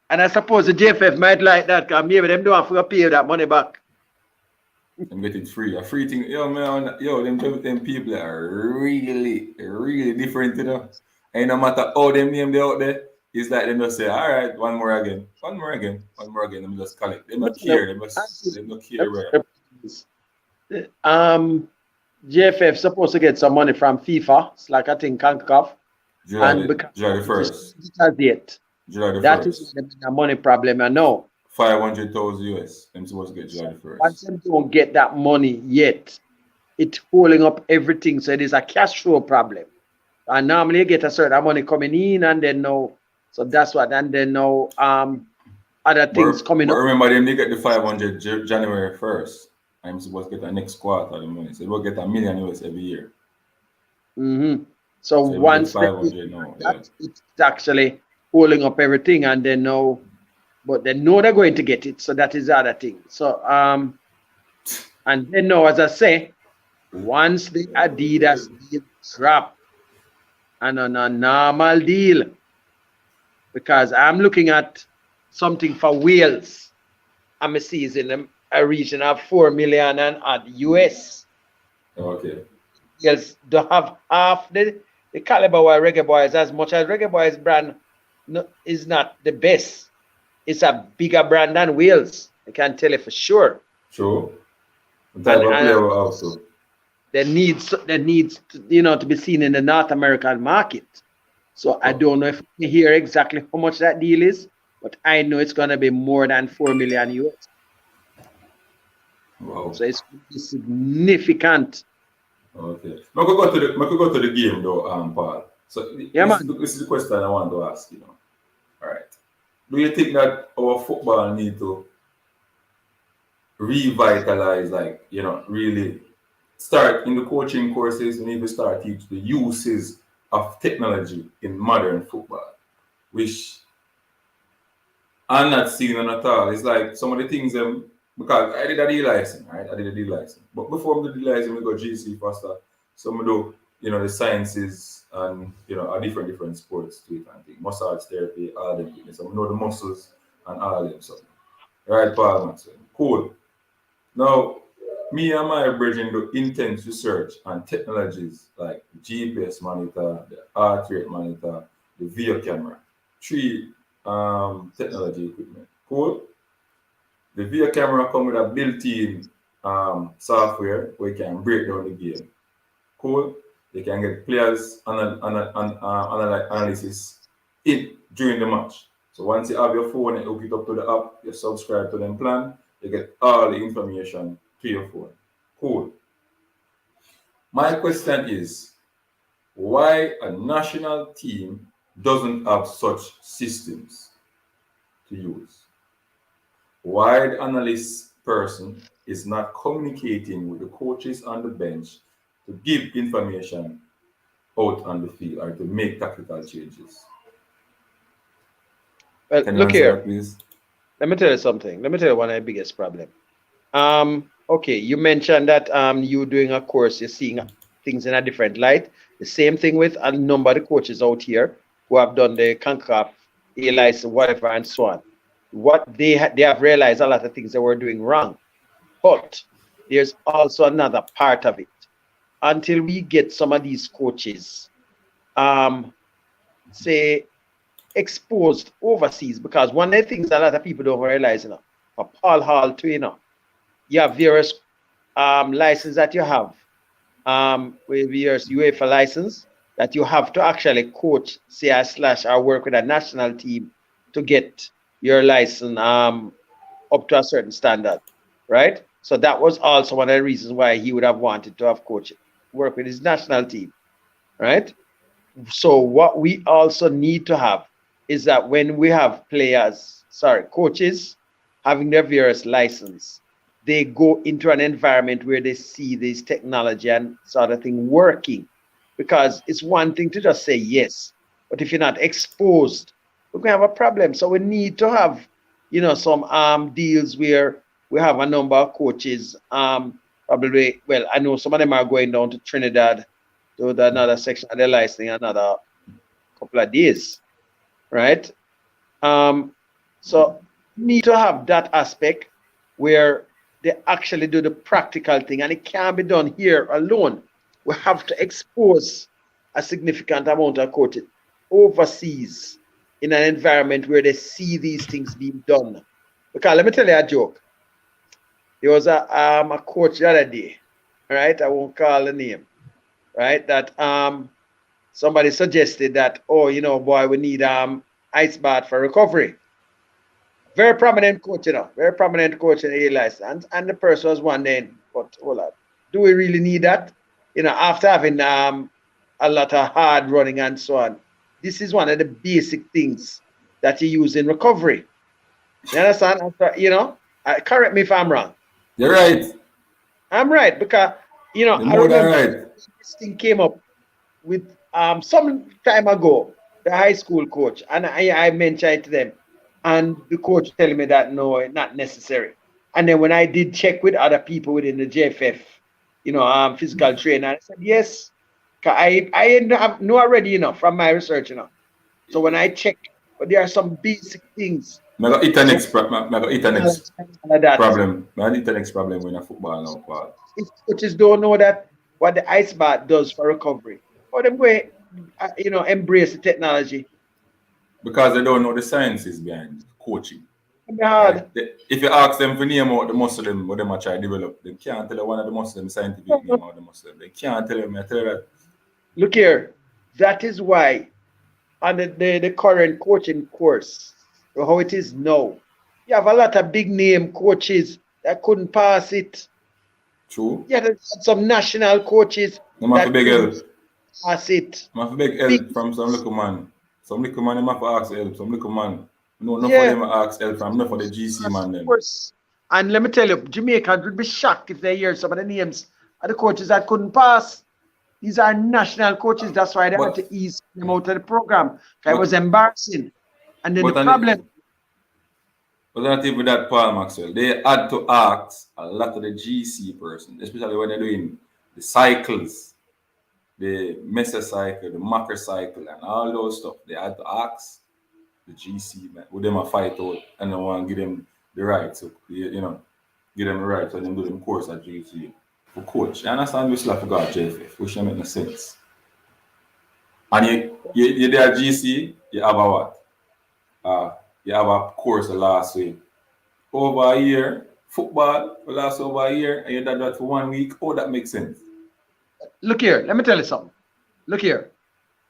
and I suppose the JFF might like that because maybe them don't have to pay that money back. Them get it free. A free thing. Yo, man, them people are really, really different, you know. And no matter how them name they out there, it's like them just say, all right, one more again. Them just collect. They don't care. They don't care where. JFF supposed to get some money from FIFA. It's like I think CONCACAF. July the 1st. July the 1st. That is a money problem, I know. 500,000 US. I'm supposed to get July the 1st. Once them don't get that money yet, it's holding up everything. So it is a cash flow problem. And normally you get a certain money coming in and then now, so that's what, and then now other things coming up. Remember them, they get the 500 January 1st. I'm supposed to get the next quarter of the money. So we'll get $1 million US every year. So once it's actually holding up everything and they know, but they know they're going to get it. So that is the other thing. So and then now, as I say, once the Adidas deal drop and on a normal deal, because I'm looking at something for Wales, I'm seeing a region of 4 million and odd US. Okay. Yes, they have half the caliber where Reggae Boys, as much as Reggae Boys brand is not the best. It's a bigger brand than Wales. I can tell you for sure. Sure. They needs to be seen in the North American market. So I don't know if you hear exactly how much that deal is, but I know it's going to be more than 4 million US. Wow. So it's significant. Okay. I could go to the game though, Paul. So this is the question I want to ask, you know. All right. Do you think that our football need to revitalize, like, you know, really start in the coaching courses, we need to start teach the uses of technology in modern football, which I'm not seeing them at all. It's like some of the things because I did a D-license, right? I did a D-license. But before I did D-license, we got GC faster. Some of the, you know, the sciences and, you know, are different sports to it and things. Massage therapy, all them things. Some know the muscles and all them something. Right, Paul Maxwell? Cool. Now, me and my brethren do intense research on technologies like GPS monitor, the heart rate monitor, the video camera, 3 technology equipment. Cool. The video camera come with a built-in software where you can break down the game. Cool. You can get players analysis during the match. So once you have your phone and hook it up to the app, you subscribe to them plan, you get all the information to your phone. Cool. My question is, why a national team doesn't have such systems to use? Why the analyst person is not communicating with the coaches on the bench to give information out on the field or to make tactical changes? Well, Can you look answer here. that, please? Let me tell you something. Let me tell you one of the biggest problem. Okay, you mentioned that you doing a course, you're seeing things in a different light. The same thing with a number of the coaches out here who have done the CONCACAF, A-license, whatever, and so on. What they have realized a lot of things they were doing wrong. But there's also another part of it. Until we get some of these coaches, say, exposed overseas, because one of the things a lot of people don't realize, you know, for Paul Hall too, you know, you have various licenses that you have, with various UEFA license that you have to actually coach, say, or work with a national team to get your license up to a certain standard, right? So that was also one of the reasons why he would have wanted to have coached, work with his national team, right? So what we also need to have is that when we have coaches having their various license, they go into an environment where they see this technology and sort of thing working. Because it's one thing to just say yes, but if you're not exposed, we're gonna have a problem. So we need to have, you know, some deals where we have a number of coaches. Probably, well, I know some of them are going down to Trinidad to another section of their licensing another couple of days, right? So need to have that aspect where they actually do the practical thing, and it can't be done here alone. We have to expose a significant amount of coaches overseas in an environment where they see these things being done. Because let me tell you a joke. There was a coach the other day, right? I won't call the name, right? That somebody suggested that, oh, you know, boy, we need ice bath for recovery. Very prominent coach, you know, very prominent coach in the license. And the person was wondering, but hold on, do we really need that? You know, after having a lot of hard running and so on. This is one of the basic things that you use in recovery. You understand? You know, correct me if I'm wrong. You're right. I'm right, because, you know, I remember this thing came up with some time ago, the high school coach, and I mentioned it to them, and the coach telling me that no, not necessary. And then when I did check with other people within the JFF, you know, physical trainer, I said yes. I know already, you know, from my research, you know. So when I check, but there are some basic things. I got it next problem. I got it next problem when a football now, Paul. If coaches don't know that what the ice bath does for recovery, or them go, you know, embrace the technology. Because they don't know the sciences behind coaching. Right? If you ask them to name out the muscle them what them are trying to develop, they can't tell you one of the muscle them scientific name out the muscle. They can't tell you. I tell you that. Look here, that is why on the current coaching course, how it is now. You have a lot of big name coaches that couldn't pass it. True. Yeah, there's some national coaches that couldn't pass it. I have to beg help from some little man. Some little man, have to ask help. Some little man, no, not Yeah. for them to ask help from, not for the GC man them. Of course. And let me tell you, Jamaica would be shocked if they hear some of the names of the coaches that couldn't pass. These are national coaches. That's why they had to ease them out of the program. It was embarrassing. And then the problem. But not even that, Paul Maxwell. They had to ask a lot of the GC person, especially when they're doing the cycles, the mesocycle, the macro cycle, and all those stuff. They had to ask the GC man, would them a fight out and then want to give them the right to, give them the right when they do them course at GC. For coach, you understand we still have to go at JFF, which don't make no sense. And you there at GC, you have a what? You have a course the last week. Over a year, football will last over a year, and you did that for 1 week. Oh, that makes sense. Look here, let me tell you something. Look here.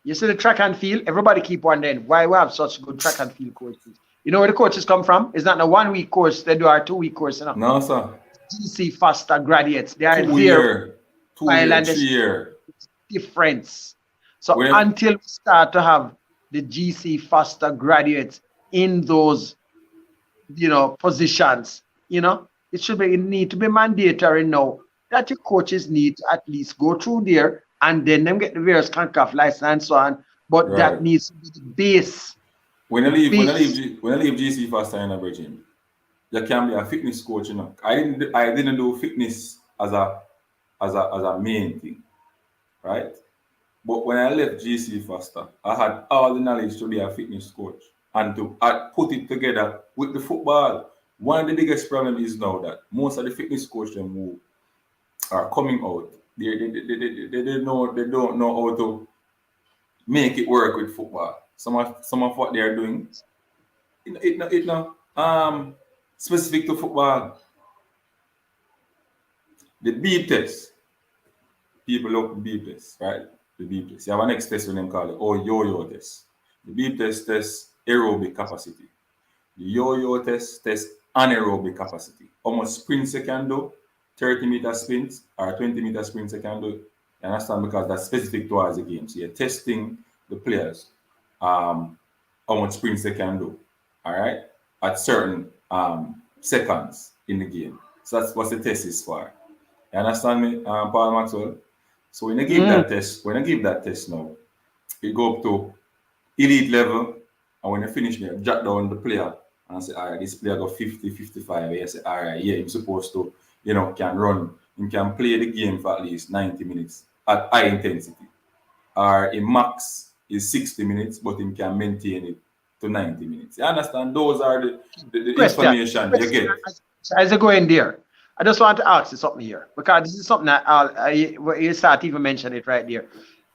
You see the track and field, everybody keep wondering why we have such good track and field coaches. You know where the coaches come from? It's not a 1 week course, they do our 2 week course. You know? No, sir. GC faster graduates. They are 2 year, 2 year, 3 year. Difference. So until we start to have the GC faster graduates in those, positions, it should be, it need to be mandatory now that your coaches need to at least go through there and then them get the various CONCACAF license and so on. But that needs to be the base. When I leave GC faster in a regime, you can be a fitness coach, I didn't do fitness as a main thing, right? But when I left GC faster, I had all the knowledge to be a fitness coach and to put it together with the football. One of the biggest problems is now that most of the fitness coaches who are coming out, they don't know how to make it work with football. Some of what they are doing, it not specific to football. The beep test. People look the beep test, right? The beep test. You have a next test when them call it, yo-yo test. The beep test tests aerobic capacity. The yo-yo test tests anaerobic capacity. How much sprints you can do, 30-meter sprints or 20-meter sprints you can do. You understand? Because that's specific towards the game. So you're testing the players, how much sprints they can do, all right, at certain seconds in the game. So that's what the test is for. You understand me, Paul Maxwell? So when I give that test now, you go up to elite level, and when you finish, you jot down the player and say, all right, this player got 50, 55. You say, all right, yeah, he's supposed to, can run, he can play the game for at least 90 minutes at high intensity. Or in max is 60 minutes, but he can maintain it to 90 minutes. You understand? Those are the information you get. As I go in there, I just want to ask you something here, because this is something that you start even mention it right there.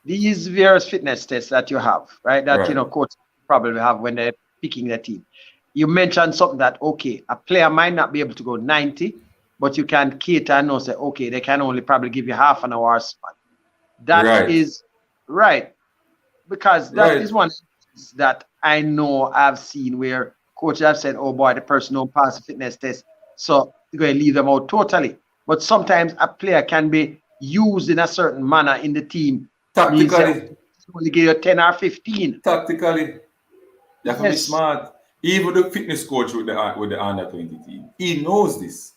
These various fitness tests that you have, right? That coach probably have when they're picking the team. You mentioned something that a player might not be able to go 90, but you can cater and say, they can only probably give you half an hour span. That is right, because that is one that I know I've seen where coaches have said, oh boy, the person don't pass the fitness test, so you're going to leave them out totally. But sometimes a player can be used in a certain manner in the team. Tactically. Only give you 10 or 15. Tactically. You have to be smart. Even the fitness coach with the under 20 team, he knows this.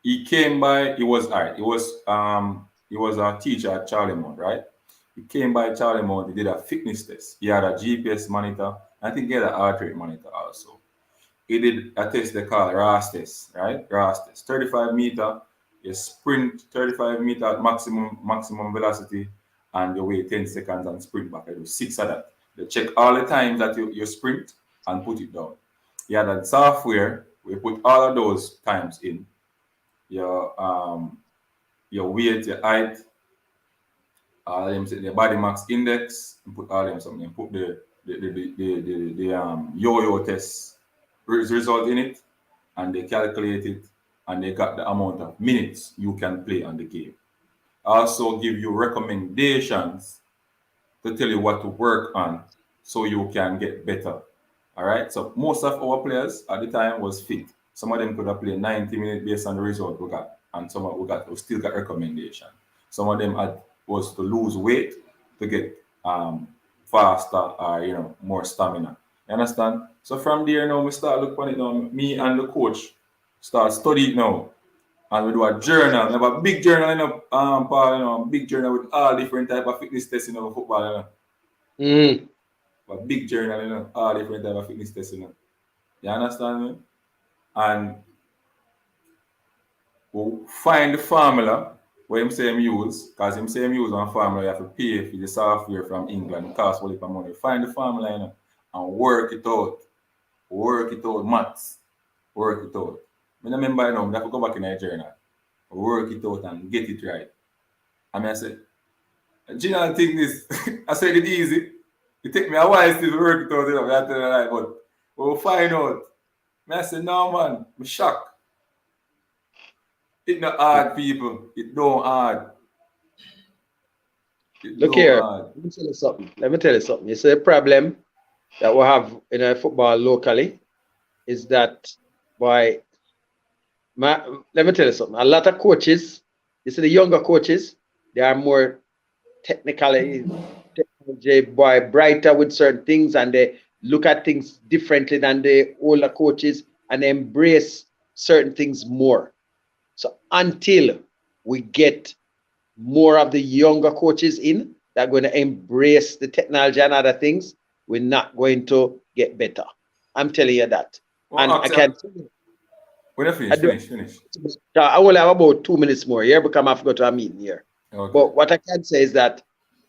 He came by, he was a teacher at Charlemont, right? He came by Charlemont, he did a fitness test. He had a GPS monitor. I think he had an heart rate monitor also. He did a test they call RAS test, right? RAS test. 35 meter, you sprint 35 meter at maximum velocity, and you wait 10 seconds and sprint back. I do 6 of that. They check all the times that you sprint and put it down. You had that software, we put all of those times in. Your weight, your height, the body mass index, and put all them something, and put the yo-yo test result in it, and they calculate it, and they got the amount of minutes you can play on the game. Also give you recommendations to tell you what to work on so you can get better. All right. So most of our players at the time was fit. Some of them could have played 90 minutes based on the result we got, and some of we still got recommendation. Some of them was to lose weight to get faster or more stamina. You understand? So from there now we start looking at it now. Me and the coach start studying now. And we do a journal. We have a big journal, Paul, big journal with all different type of fitness testing of football, A big journal, all different type of fitness testing. You understand me? And we'll find the formula where him say him use, because him say him use one formula, you have to pay for the software from England, it costs a lot of money. Find the formula, and work it out. Work it out, maths. Work it out. I remember, I have to go back in my journal. Work it out and get it right. I said, Gina, think this. I said it easy. It take me a while still to work it out, but we'll find out. I said, no man, I'm shocked. It's not hard, people. It don't hard. Look here, let me tell you something. You see, the problem that we have in football locally is that let me tell you something. A lot of coaches, you see the younger coaches, they are more technically brighter with certain things, and they look at things differently than the older coaches, and they embrace certain things more. So until we get more of the younger coaches in that are going to embrace the technology and other things, we're not going to get better. I'm telling you that. Well, and I can't. When I finish. I only have about 2 minutes more here because I have to go to a meeting here. Okay. But what I can say is that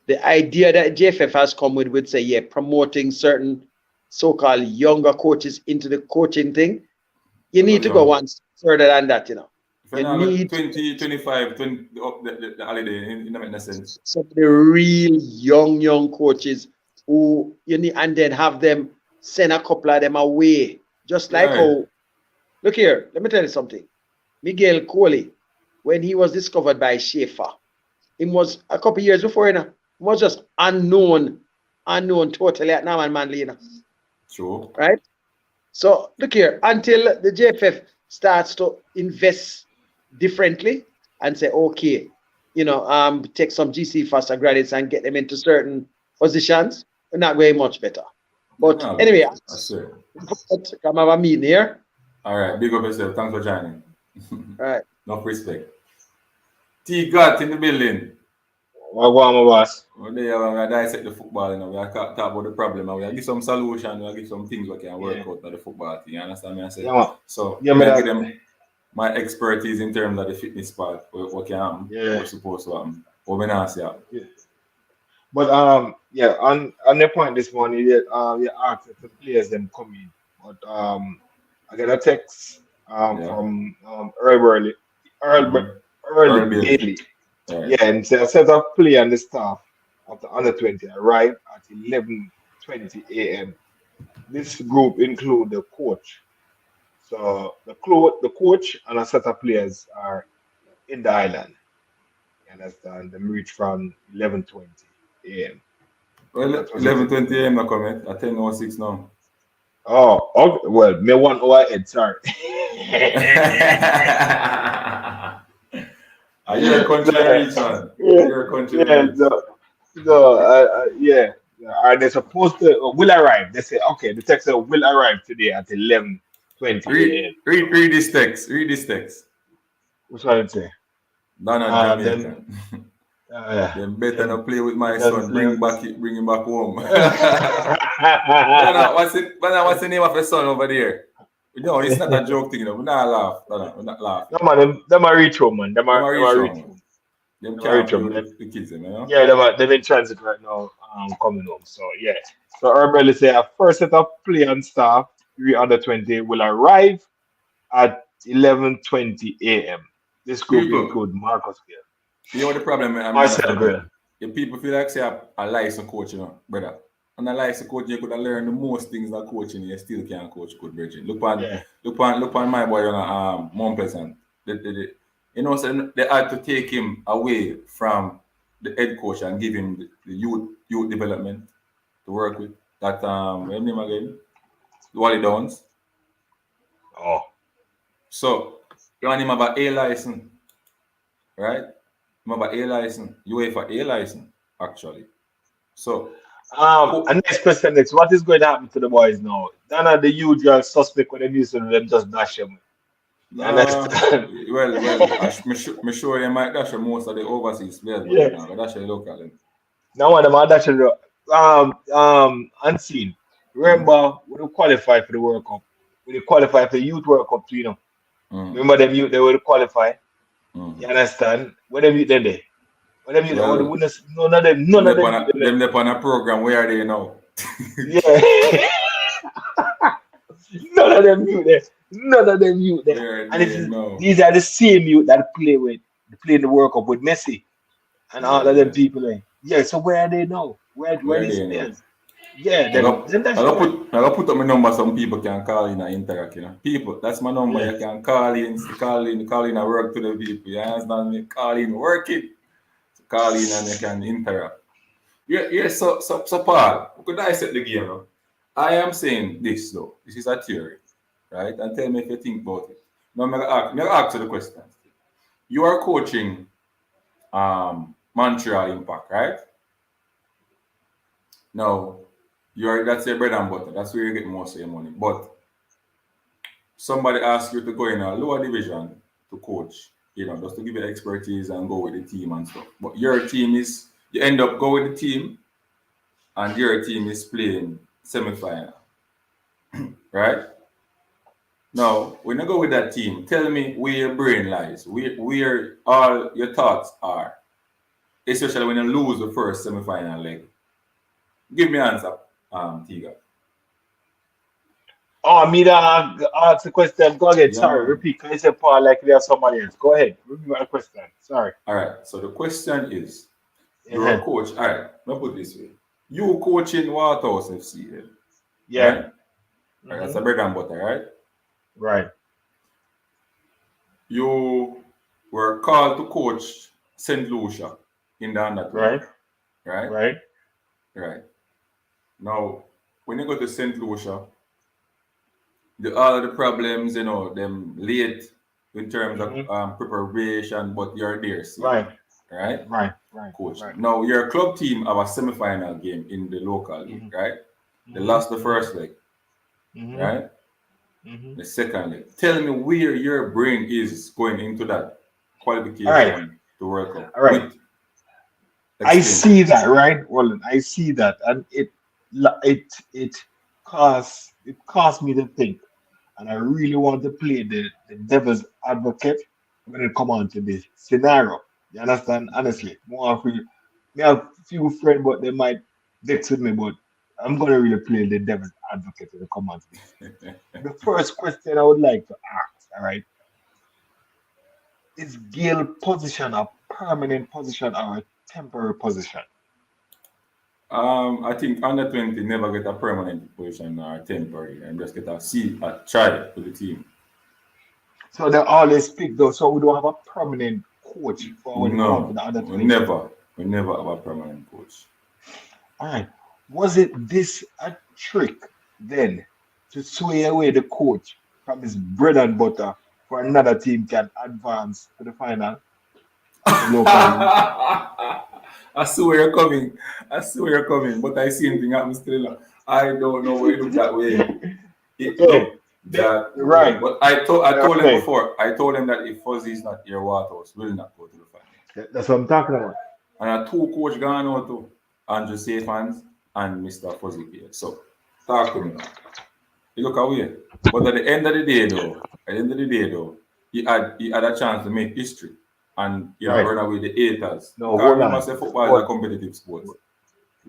the idea that JFF has come with say, promoting certain so-called younger coaches into the coaching thing, you need to go one step further than that, You need 20, 25, 20, the holiday in the sense. Some of the real young coaches who you need, and then have them send a couple of them away. Just like how, look here, let me tell you something. Miguel Coley, when he was discovered by Schaefer, it was a couple years before, he was just unknown totally at Norman Manley, Sure. Right? So look here, until the JFF starts to invest differently and say, okay, take some GC faster graduates and get them into certain positions, we're not very much better. But anyway, come have a meeting here. All right, big up yourself. Thanks for joining. All right. Enough respect. T got in the building. What go on, my boss? Well, we dissect the football, we talk about the problem, and we give some solution, we give some things we can work out of the football thing. You understand me? I say? Yeah, so yeah, I give them my expertise in terms of the fitness part, what can happen, what's supposed to happen, what we not see happen. Yeah. But on the point this morning, you asked if the players them come in. But I get a text from Earl Bailey. Right. Yeah, and so a set of play and the staff of the under 20 arrive at 11:20 a.m. This group include the coach. So the coach and a set of players are in the island. You understand? They reach from 11:20 a.m. Well, 11:20 a.m. not coming. At 10:06 now. Oh, okay. Well, me 1 hour ahead. Sorry. You're a country reach, man. You're a country reach. Are they supposed to will arrive? They say, okay, the text will arrive today at 11:20 a.m. Read this text. Read this text. What's what it say? Jamaican. Then better not play with my son. Bring him back home. What's the name of your son over there? No, it's not a joke thing. We're not laugh. We're not laugh. No man, them are reach home, man. Them are reach home. Them can't play with the kids, Yeah, they're in transit right now, coming home. So yeah. So Earl say a first set of play and staff, 3 under 20 will arrive at 11:20 a.m. This group include Marcus here. You know what the problem is? If people feel like say I license coach, brother. And a license coach, you could have learned the most things that coaching, you still can't coach good bridging. Look on my boy on Mount Pleasant. So they had to take him away from the head coach and give him the youth development to work with. That what's his name again? Wally Downs. Oh. So, you want him have a license, right? Him have a license, UEFA A license, actually. So, and next question next. What is going to happen to the boys now? None of the usual suspect when they use them just dash them. You understand? I'm sure they might dash most of the overseas players, but Yeah. now dash the local. Now one of them dash unseen. Remember when we qualify for the World Cup? When they qualify for the Youth World Cup too, you know. Remember them youth they will qualify. You understand? When them youth then they. When them youth all the winners, none of them them on a program, where are they now? Yeah. None of them youth there. And these are the same youth that play in the World Cup with Messi and all of them people. Yeah, so where are they now? Where are these players? Yeah, I'll put up my number. Some people can call in and interact. You know, people, that's my number. You can call in and work to the people. You understand me? Call in, working. Call in and you can interact. Yeah. So Paul, we could dissect the game. No? I am saying this though. This is a theory, right? And tell me if you think about it. Now, I'm gonna ask you the question. You are coaching Montreal Impact, right? Now, that's your bread and butter. That's where you get most of your money. But somebody asks you to go in a lower division to coach, just to give you expertise and go with the team and stuff. But your team you end up going with the team, and your team is playing semi-final, right? Now, when you go with that team, tell me where your brain lies, where all your thoughts are, especially when you lose the first semi-final leg. Give me an answer, Tiga. Oh, me to ask the question. Go ahead. Sorry, repeat. Can you say Paul like we have somebody else? Go ahead. Repeat my question. Sorry. All right. So the question is, you're a coach. All right. Let me put it this way. You coaching Waterhouse FC. Yeah. Right? Right, that's a bread and butter, right? Right. You were called to coach St. Lucia in the under 20. Right. Now, when you go to St. Lucia, all of the problems, them late in terms of preparation, but you're there. See, right. Coach. Right. Now, your club team have a semi-final game in the local league, right? They lost the first leg, right? The second leg. Tell me where your brain is going into that qualification to World Cup. All right. I see that, right? Well, I see that, and it costs me to think, and I really want to play the devil's advocate when it come on to this scenario. You understand? Honestly, me have few friends, but they might vex with me, but I'm gonna really play the devil's advocate when it come on to this. The first question I would like to ask, all right, is Gale position a permanent position or a temporary position? I think under 20 never get a permanent position or temporary, and just get a try for the team. So they always pick those. So we don't have a permanent coach for when it comes to the under 20. We never have a permanent coach. All right. Was it this a trick then to sway away the coach from his bread and butter for another team can advance to the final? I see where you're coming. But I see anything happen still. I don't know where it look that way. Right. But I told him before. I told him that if Fuzzy is not here, Waterhouse will not go to the final. That's what I'm talking about. And a two coach gone out too. Andrew Safans and Mr. Fuzzy here. So talk to me now. You look away. But at the end of the day though, he had a chance to make history. And run away the haters. Remember, say football is a competitive sport.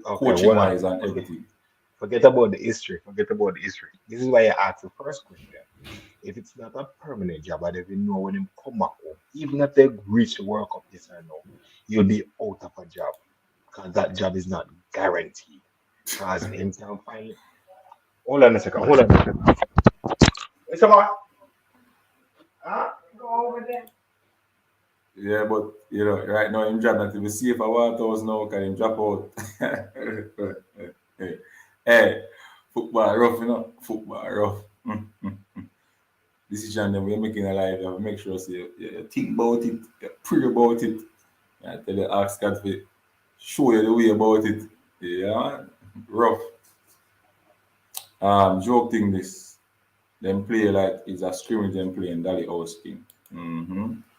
Coaching wise and everything. Forget about the history. This is why I asked the first question. If it's not a permanent job, I don't even know when they come back home, even if they reach the World Cup this or no, you'll be out of a job. Because that job is not guaranteed. Because in can find it. Hold on a second. Where's the bar? Go over there. Yeah, but right now him job not to be safe for Waterhouse now, because him drop out. Hey, Football rough, you know. Football rough. Decision that we're making in life, you have to make sure you think about it, you pray about it. I tell you, ask God to show you the way about it. Yeah, rough. Joke thing this. Them play like it's a scrimmage them playing Dally House thing.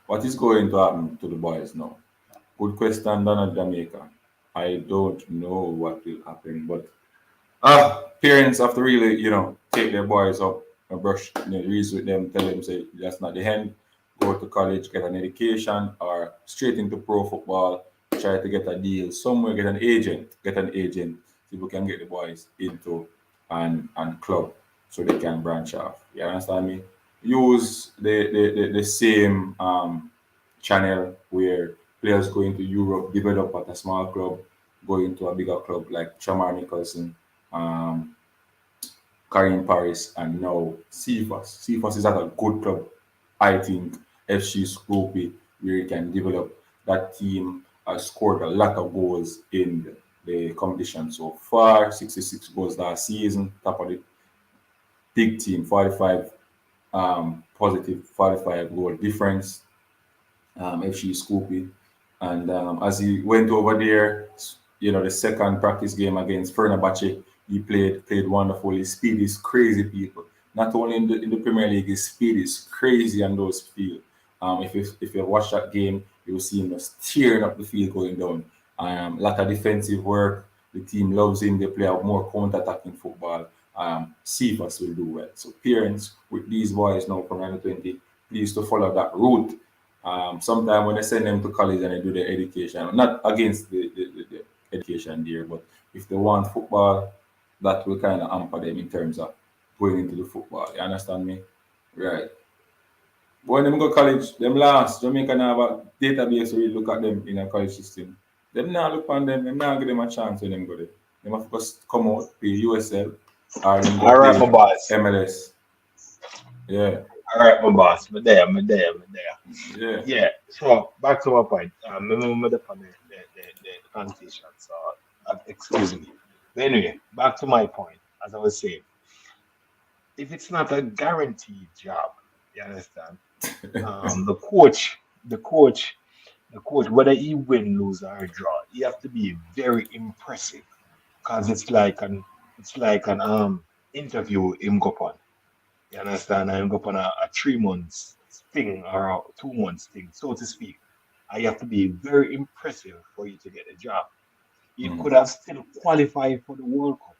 What is going to happen to the boys now? Good question, Donald Jamaica. I don't know what will happen, but parents have to really, take their boys up and brush, reason with them, tell them say that's not the end. Go to college, get an education, or straight into pro football. Try to get a deal somewhere, get an agent, so we can get the boys into and club so they can branch off. You understand me? Use the same channel where players going to Europe, develop at a small club, going to a bigger club like Chamar Nicholson, um, Karim Paris, and now Cephas. Cephas is at a good club, I think. FC Scroopy, where you can develop that team. Has scored a lot of goals in the competition so far. 66 goals last season, top of the big team, 45 positive, 45 goal difference. FC Scoopy. And as he went over there, the second practice game against Fenerbahce, he played wonderful. His speed is crazy, people. Not only in the Premier League, his speed is crazy on those field. If you watch that game, you will see him just tearing up the field going down. Lot of defensive work. The team loves him. They play a more counter-attacking football. Cephas will do well. So parents with these boys now from under 20, please to follow that route. Sometimes when they send them to college and they do their education, not against the education there, but if they want football, that will kind of hamper them in terms of going into the football. You understand me? Right. But when them go college, them last, Jamaica now have a database where you look at them in a college system. Them now look on them now give them a chance when them go there. Them have to just come out, play USL, or them go All right, play my boss. MLS. Yeah. All right, my boss. Me there. Yeah. Yeah. So back to my point. Remember the conversation. So excuse me. But anyway, back to my point. As I was saying, if it's not a guaranteed job, you understand? The coach, whether he win, lose, or draw, he have to be very impressive because it's like an interview him go on. You understand? I'm going on a 3 months thing or a 2 months thing, so to speak. I have to be very impressive for you to get a job. You could have still qualified for the World Cup.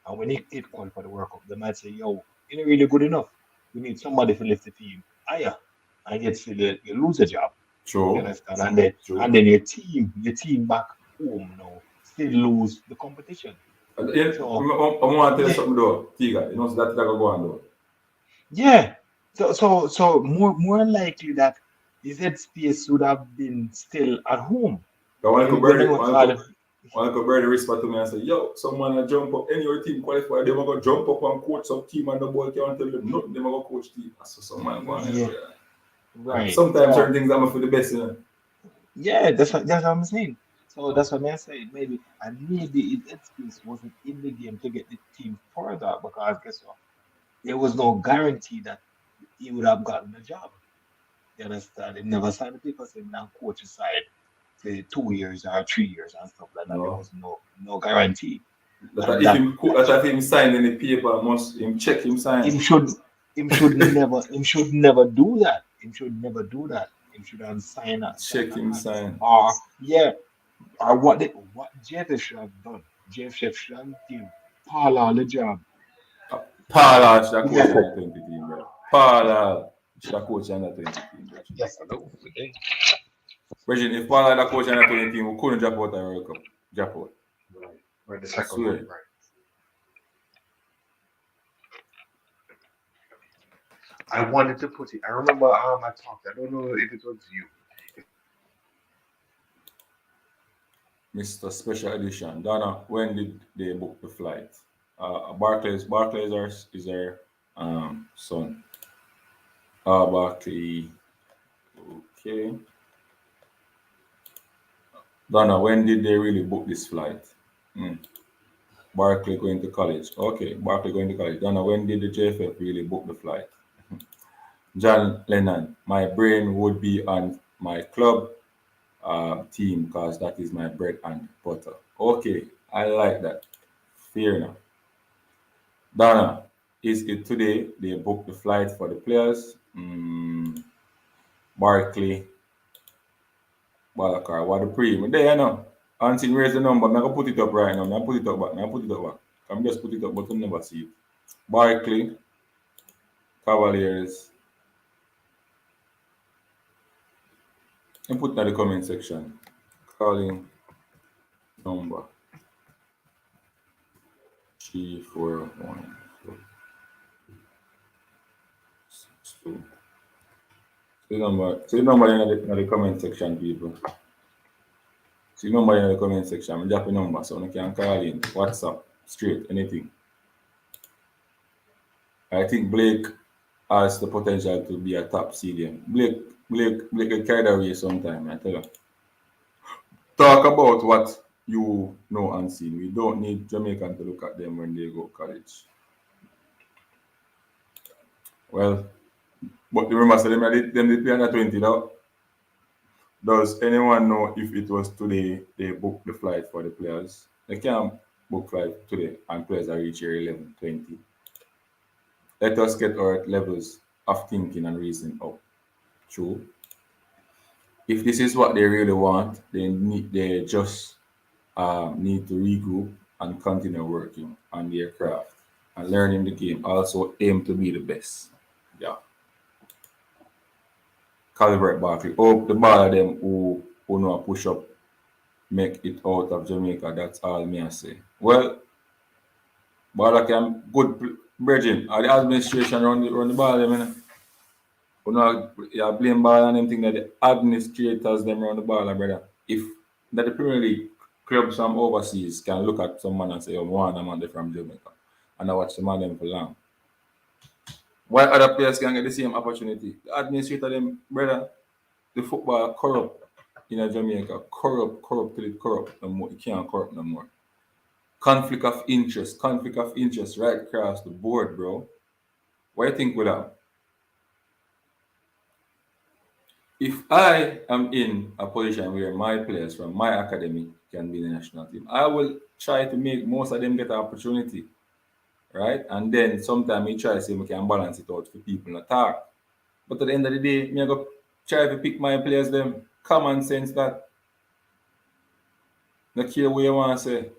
And when he did qualify for the World Cup, they might say, yo, you're not really good enough. We need somebody to lift the team higher. And yet still you lose a job. You True. understand? And then your team back home now still lose the competition. Yeah, So I want to tell you yeah, something though, Tiga. You know so that go on though. yeah. So more likely that his headspace would have been still at home. But When they were called, when I could bear the respect to me and say, yo, someone will jump up, any of your team qualify, they're going to jump up and coach some team and the boy can't tell them nothing, they're going to coach team. So someone going yeah, to And right. sometimes certain things I'm for the best, Yeah, that's what I'm saying. So that's what I'm saying. Maybe his headspace wasn't in the game to get the team further because guess what? There was no guarantee that he would have gotten the job. You understand? He never signed the paper saying now coach side for 2 years or 3 years and stuff like that. There No. was no guarantee. That And if that him that's that if him sign any paper, must him check him him sign. should him should never do that. Him should never do that. Him should have sign Check him a sign. or yeah, or what Jeff should have done. Jeff should have give Paula the job. Paula should have coach Yeah. under 20 team, bro. Paula should have coach under 20 team, bro. Yes, I know. Brethren, if Paula had a coach under 20 team, we couldn't drop out the World Cup. Drop out. Right, the I second swear. one, right. I wanted to put it. I remember I talked. I don't know if it was you. Mr. Special Edition. Donna, when did they book the flight? Barclays is our son. Barclay. Okay. Donna, when did they really book this flight? Barkley going to college. Okay, Barkley going to college. Donna, when did the JFF really book the flight? John Lennon, my brain would be on my club team because that is my bread and butter. Okay, I like that. Fair enough. Donna, is it today they book the flight for the players? Barkley, Balakar, what the pre? But there you know. Unseen, where's the number? I'm going to put it up right now. I'm going to put it up back. I'm put it up back. I'm just put it up, but you never see it. Barkley, Cavaliers. And put it in the comment section. Calling number 341. See the number in the comment section, people. See the number in the comment section. I'm dropping number so you can call in, WhatsApp, straight, anything. I think Blake has the potential to be a top CDM. Blake get carried away sometime, I tell you. Talk about what you know and see. We don't need Jamaican to look at them when they go to college. Well, but remember, so them they play under 20 now. Does anyone know if it was today they booked the flight for the players? They can't book flight today and players are reaching 11, 20. Let us get our levels of thinking and reasoning up. True. If this is what they really want, they just need to regroup and continue working on their craft and learning the game. Also aim to be the best. Yeah. Calvert Barkley. Hope the ball of them who know push up make it out of Jamaica. That's all me I say. Well, ball can good bridging. The administration run the ball them. You know, you blame ball and them thing that the administrators them run the ball, brother. If that the Premier League clubs from overseas can look at someone and say, oh, one I'm on from Jamaica, and I watch the man them for long. Why other players can get the same opportunity? The administrator them, brother, the football corrupt in Jamaica, corrupt till it corrupt no more. It can't corrupt no more. Conflict of interest right across the board, bro. What do you think with that? If I am in a position where my players from my academy can be in the national team, I will try to make most of them get an opportunity, right? And then sometimes we try to say we can balance it out for people in attack. But at the end of the day, me go try to pick my players them common sense that not care what you want to say.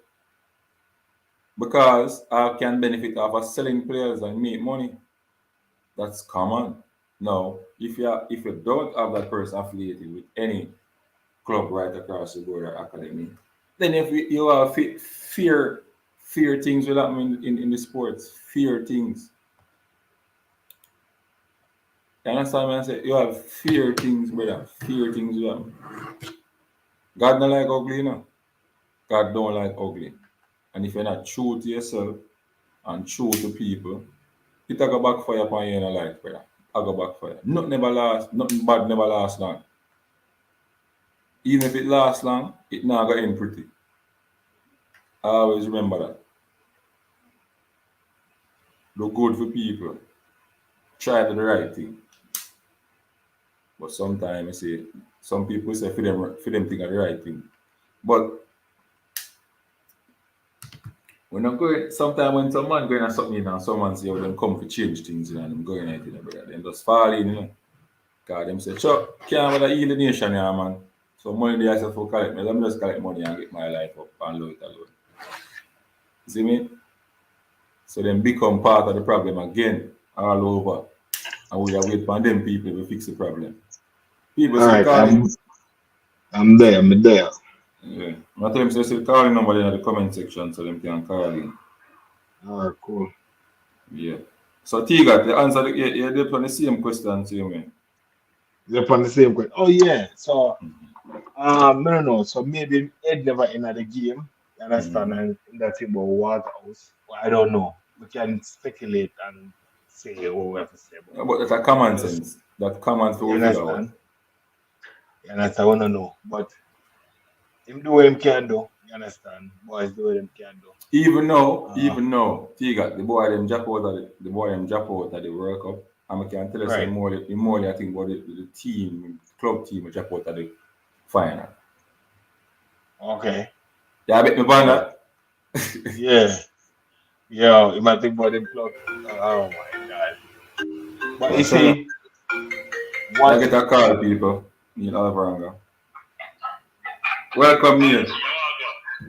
Because I can benefit off of selling players and make money. That's common. Now, if you don't have that person affiliated with any club right across the board or academy, then if you have fear things will happen in the sports, fear things. You understand what I say? You have fear things, brother. Fear things will happen. God don't like ugly, you know. God don't like ugly. And if you're not true to yourself and true to people, it will go backfire upon you in your life, brother. I go backfire. Nothing bad never lasts long. Even if it lasts long, it not go end pretty. I always remember that. Do good for people. Try to do the right thing. But sometimes some people say for them think of the right thing. But when I'm going, sometimes when someone going at something and someone say, them come to change things, and I'm going at it, brother, them just fall in, Because them say, sure, can't have heal the nation, man. So money they ask for collect me. Let me just collect money and get my life up and low it alone. See me? So them become part of the problem again, all over. And we are waiting for them people to fix the problem. People all say, right, I'm there. Yeah. I tell them say calling number in the comment section so them can call in. All right, cool. Yeah. So Tiga, the answer you did on the same question to you, man. They're on the same question. Oh yeah. So no. So maybe Ed never entered the game. You understand? And that thing about Waterhouse. Well, I don't know. We can speculate and say what we have to say about. But that's a common sense. That common to you understand? You understand? I wanna know. But him do what him can do. You understand? Boys do what them can do. Even now, Tiga, the boy them drop out of the World Cup. And I can tell you Right. more I think about the team, club team drop out of the final. Okay. Yeah, I bet me ban that. Yeah. Yeah, you might think about them club. Oh my God. But you see, I get a call, people. Neil Alvaranga. Welcome, Neil.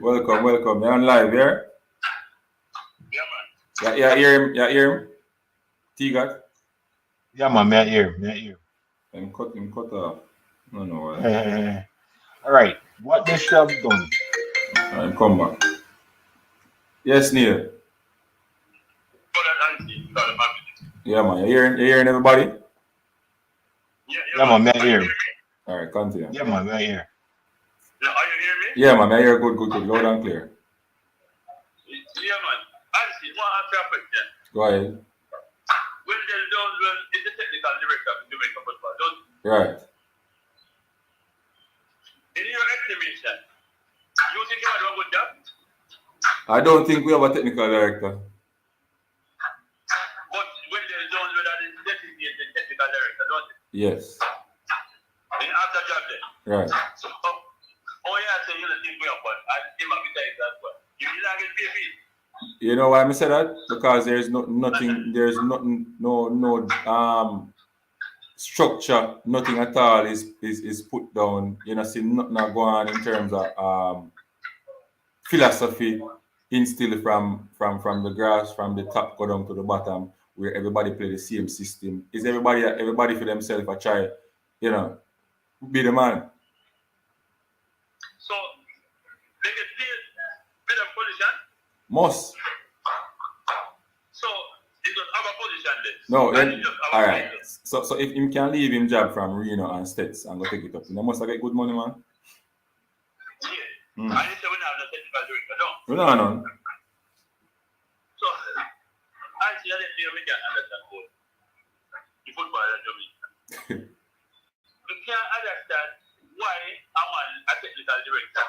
Welcome. You're on live, yeah? Yeah, man. Yeah, hear him? T-Gat? Yeah, man, me hear. And cut off. No. All right. What they should have done. I'm come back. Yes, Neil. Yeah, man. You hearing everybody? Yeah, man, me hear. All right, continue. Yeah, man, me hear. Yeah, are you hearing me? Yeah, man. I hear good. Loud and clear. Yeah, man. Ansi, one answer question. Go ahead. When they don't run, is the technical director of Jamaica football, don't Right. in your estimation, you think you have a good job? I don't think we have a technical director. But when they don't run, that is designated technical director, don't it? Yes. In after job then. Right. So, yeah, so you don't think we have one. I think I'm besides that one. You did not get paid. You know why I say that? Because there's no structure, nothing at all is put down. You know, see nothing go on in terms of philosophy instilled from the grass, from the top go down to the bottom, where everybody play the same system. Is everybody for themselves a try, you know, be the man. So they get paid better position? Must. So he just have a position then? No, then all right. So if him can leave him job from Reno and States and go take it up, you know, must get good money, man. Yeah. And you say we don't have no technical director, no? We don't have none. So, actually, I didn't we can understand the football in Jamaica. We can't understand why a technical director.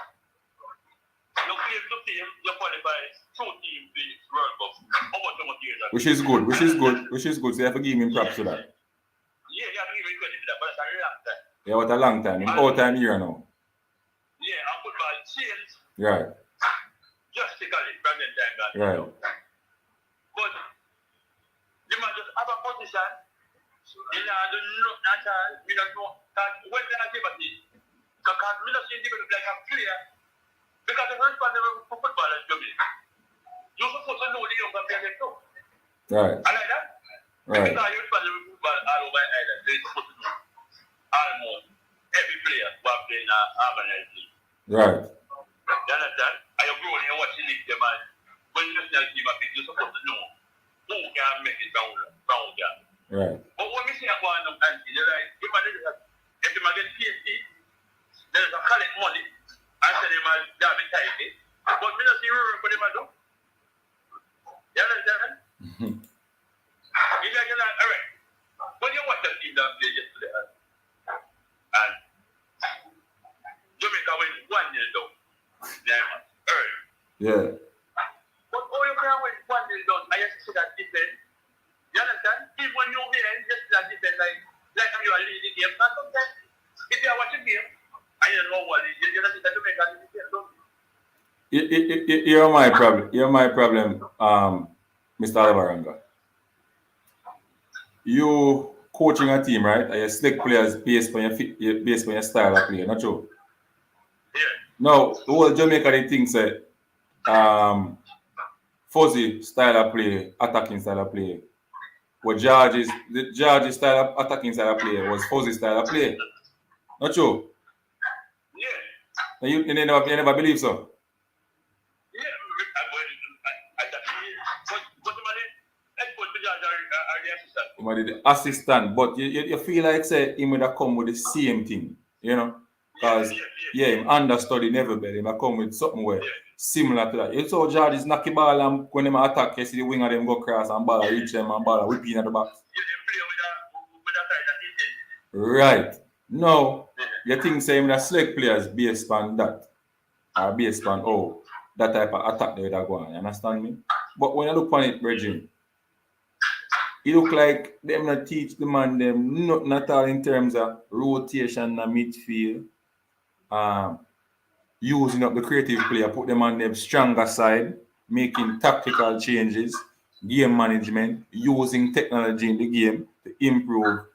You claim to team, you qualify 2 teams to the World Cup. How much years ago? Which is good. So you have to give him props to that. Yeah, you have to give him credit for that, but it's a really long time. Yeah, what a long time. In all time here now. Yeah, and football changed. Right. Drastically from that time. Right. But you might just have a position. You know, not all. We don't know. When they are given it, because we don't see people like a player. Because the first part of football is Jamaica. You're supposed to know the younger players too. Right. I like that. Right. Because you're supposed to know football all over the island. They're supposed to know almost every player who are playing organized league. Right. You understand? I am growing and watching league them, and when you national team are big, you're supposed to know who can make it down there. Right. But when we see a one of Andy, they're like, if you get PhD, there's a collect money, and say they might have it tight. But we don't see room for them to do. You understand? It's like, all right. When you watch the team that played yesterday, and Jamaica went 1-0 down. Early. Yeah. But all you can win 1-0 down, I just see that defense. You understand? Even when you're there, just that defense, like you are leading the game. And sometimes, if you are watching the game, I don't know what it is. You don't see that Jamaica is the game, don't you? You're my problem. You're my problem, Mr. Alvaranga. You coaching a team, right? And you select players based on your style of play, not true? Yeah. No, the whole Jamaica they think say fuzzy style of play, attacking style of play. What George's style of attacking style of play was fuzzy style of play. Not true? Yeah. You never believe so? Yeah. The assistant, but you feel like say he would have come with the same thing, you know? Because him understudy never better. He might come with something where similar to that. You saw George is knock the ball and when they attack, you see the wing of them go cross and ball reach them and ball whipping at the box. Right. Now, you think say him that select players based on that. or based on how that type of attack they would have gone. You understand me? But when I look on it, Bridget, it look like them not teach the man them nothing at all in terms of rotation in the midfield, using up the creative player, put them on their stronger side, making tactical changes, game management, using technology in the game to improve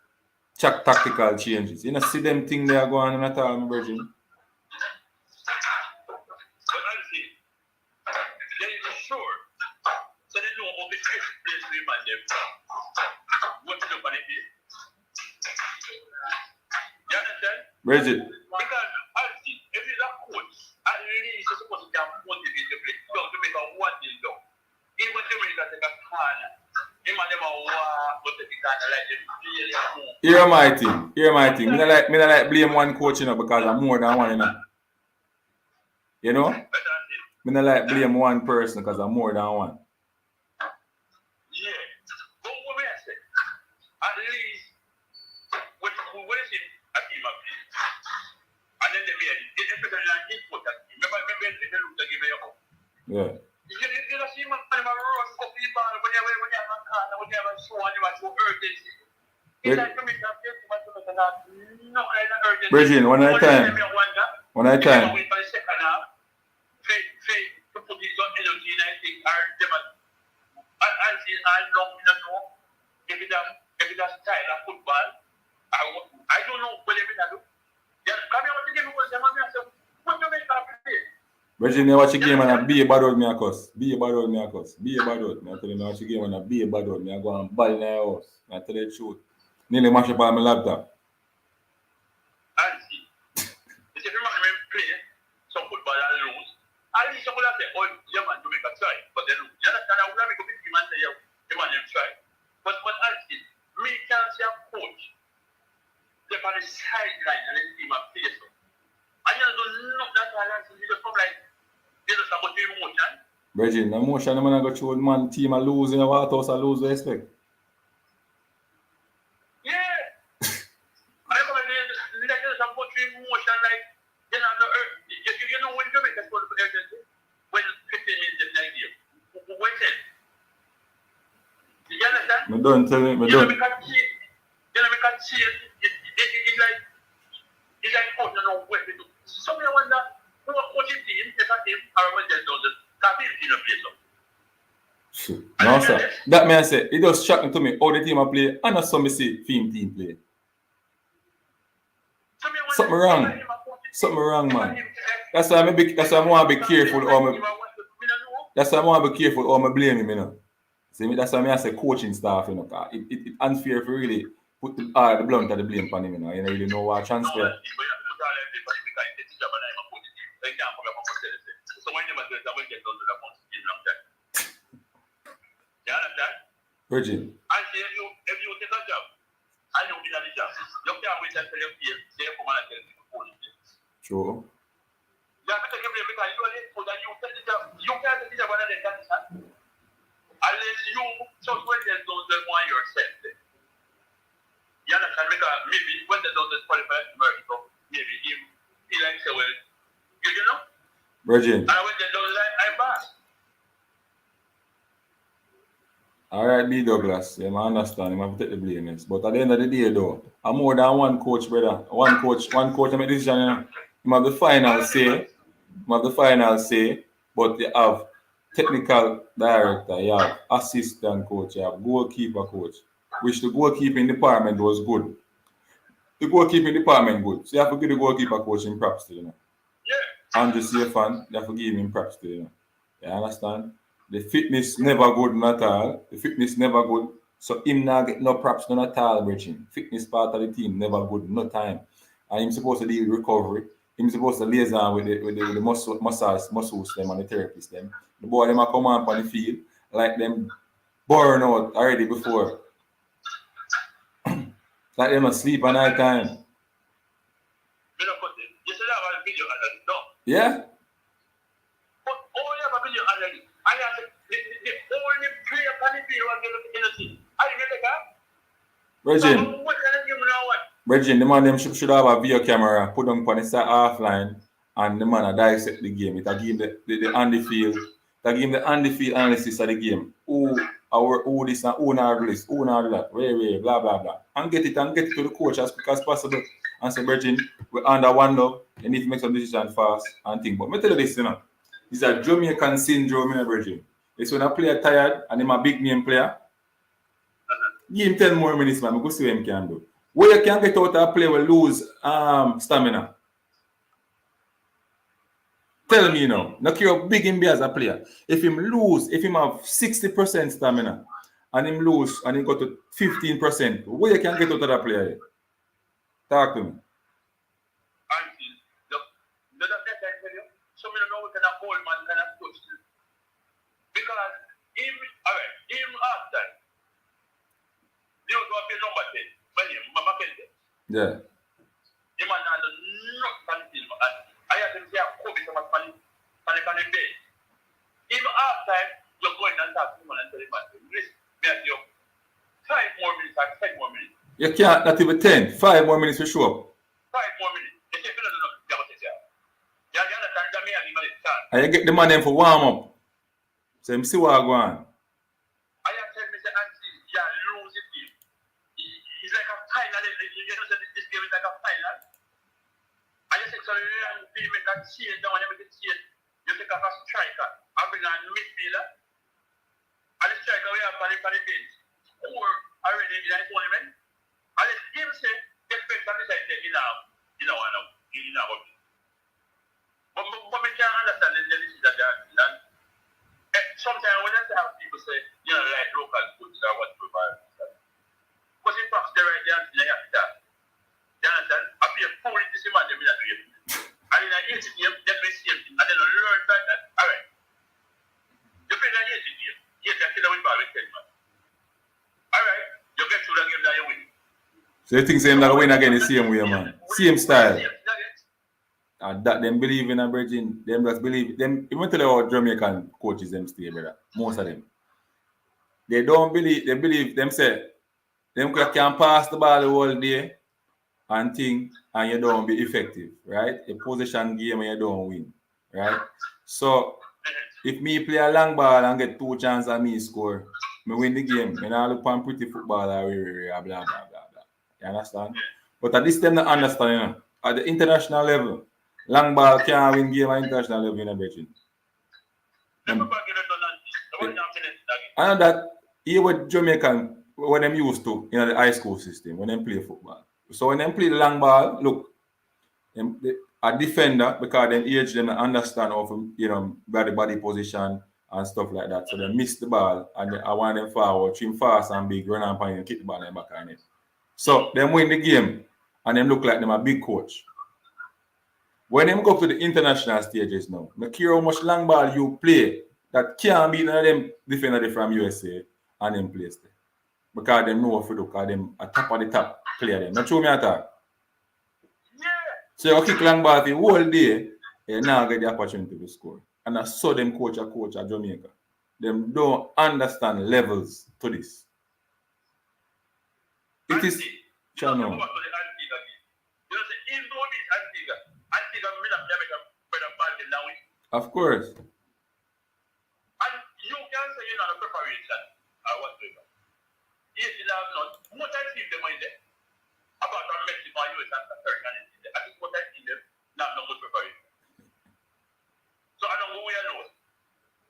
tactical changes. You know, see them thing they are going on at all, my virgin. But honestly, they are sure. So they know what the best place to remind them. What to do on it. You understand? Bridget. Because honestly, if you're a coach, at least you're supposed to have motivate the play. So to make a 1-0 down. Even if you take a corner, even if you walk, but the corner like them really move. Here my thing. Me not like blame one coach, you know, because I'm more than one, you know. You know? Me not like blame one person because I'm more than one. Yeah. But what may I say? At least when you see a team of play, and then they made it, especially an important team. Remember they look to give you a hope. Yeah. You don't see man run up the ball when you have a corner, when you have a show and you have to urgency. It's like to make a play too much of that. No kind of urgency. Bridget, one at a time. One at a time. For the second half, to put his own energy in, I think, are them and see how long we don't know if it's a style of football. I don't know what they do. Yeah, come here, what the game was, what do you make that play? Virginia, watch the game and be a bad old me a cuss. Be a bad old me a cuss. Be a bad old. I tell you, watch the game and be a bad old me. I go and ball in the house. I tell you the truth. Nearly mash up on my laptop. And see, if you remember play some football and lose, at least someone will say, oh, you man to make a try, but then lose. You understand? I would have make a big team and say, you man them try. But I see, me can't see a coach. They're on the sideline and the team are play so. And you don't know that balance, you just come like, you just about the emotion. Virgin, the emotion, I'm going to go through man team are losing, the White House are losing, respect. Yeah. I come and like you just about the emotion, like, you know when you make a score for urgency, when 15 minutes in the game, wait it. You understand? Me don't tell me, me You know, don't. because it's like coaching on what to do. Some people wonder, who are coaching team, if a team, or when they do this, that is in a place. No, sir. That man say, it just shocking to me how the team I play and not some see team play. Something wrong. Something wrong, man. That's why I want to be careful. That's why I want to be careful how I blame him, you know. See me, that's why I say coaching staff, you know. It's unfair if you really put the blunt of the blame on him, you know. You don't really know what transfer. So when you get those you understand? Virgin. And if you take a job, and you get a job, you can't wait until you feel they come and tell you to go. True. You have to give them because you only put that you take the job. You can't take the job and then that. Unless you just when they don't want yourself. You understand? Because maybe when they don't qualify to maybe he like say, well, you know? Virgin. And when they don't like, I'm back. All right, B. Douglas. Yeah, I understand. I have to take the blame. Yes. But at the end of the day, though, I'm more than one coach, brother. One coach I make decision. You know. You have the final say. But you have technical director, you have assistant coach, you have goalkeeper coach, which the goalkeeping department was good. The goalkeeping department good. So you have to give the goalkeeper coach in props to, you know. Yeah. Andrew Safan, you have to give him props to, you know. You understand? The fitness never good at all. The fitness never good. So him not get no props none at all, Bridging. Fitness part of the team never good, no time. And him supposed to do recovery. Him supposed to liaison with the muscles them and the therapists them. The boy them a come on the field like them burn out already before. Like them asleep at night time. You said I have a video analysis, no? Yeah? But all you have a video analysis. I have the only player can be able to get energy. I didn't get that. Virgin. So what can I give you now? Virgin, the man them should have a video camera, put them on the side offline and the man dissect the game. It give him the on the field. That give him the on the field analysis of the game. Who this and who not do this, who not do that, where, blah blah blah. And get it to the coach as quick as possible. And say, Virgin, we're under one love. You need to make some decisions fast and think. But me tell you this, it's a Jamaican syndrome, Virgin. It's when a player tired and him a big name player. Give him 10 more minutes, man. Go see what he can do. Where you can get out a player will lose stamina. Tell me now. Not care how big him be as a player. If him have 60% stamina and him lose and he go to 15%, where you can get out of that player? Talk to me. Because even after you go up number 10, but him, Mama Kente. Yeah. The man had not concealed, and I have to say, I'm coming to my funny day. Even after you're going and talk to him and tell him, risk me at you 5 more minutes and 10 more minutes. You can't, not even 10. 5 more minutes to show up. 5 more minutes. You say, no, you have to say, you understand that me and him at the and you get the man in for warm up. So him see what I go on. I have said, Mr. Ansi, yeah, lose it. It's like a final. You know, this game is like a final. And you say, so you make a change, down when you make a change, you take a striker, and bring a midfielder. And the striker, we have on the bench. Score already in the tournament. And the game say, get back to the side, you know. But we can't understand the decision that they are done. Sometimes when I have people say, like local foods or whatever, because in fact, they're right there and they have to start. You understand? I feel fully this man, they will not do it. And in an easy game, they will see it. And then you learn that, all right. You play an easy game. Yes, you kill a win by with 10 man. All right. You get through the game that you win. So you think same like win again the same way, man? Same style. That them believe in a Virgin, them just believe them. Even tell you how Jamaican coaches them stay, brother. Most of them. They don't believe, they believe them say them can pass the ball the whole day and think and you don't be effective, right? A possession game and you don't win, right? So if me play a long ball and get 2 chances and me score, me win the game. Me not look on pretty football or blah blah blah blah. You understand? But at this time not understand, at the international level. Long ball can't win game at international level in a Virgin. And that here what Jamaican what them used to in the high school system when they play football. So when they play the long ball, look, a defender because them age them understand of body position and stuff like that. So they miss the ball and I want them forward, trim fast and big, run up and kick the ball in the back of it. So them win the game and them look like them a big coach. When them go to the international stages now, I care how much long ball you play that can't beat none of them defender from USA and them place there. Because them know what to do, because them are top of the top clear them. Not true me at all. Yeah. So you kick long ball the whole day, you now get the opportunity to score. And I saw them coach at Jamaica. Them don't understand levels to this. It is channel. Of course. And you can say you're not a preparation or whatever. Yes, you have not. What I see them in there about Mexico and US and American in there. I think what I see them not no good preparation. So I don't know where I know.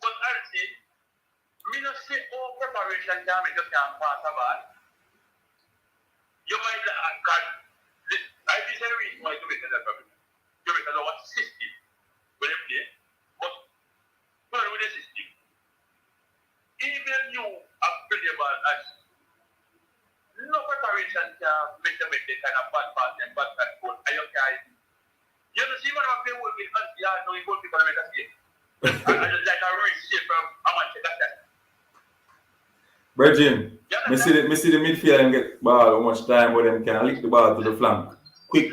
But I'll say, me not say all preparation can make you can pass a ball. You might I think the reason why you make that problem. You make a system when you play. But with the system, even you are playable as no preparation can make them make the kind of bad pass and bad goal. Are you guys? You know, see when I play with us, yeah, no, you go to make a save. I just like a real save from Manchester that. Virgin, me see the midfield and get ball how much time where them can lick the ball to the flank. Quick.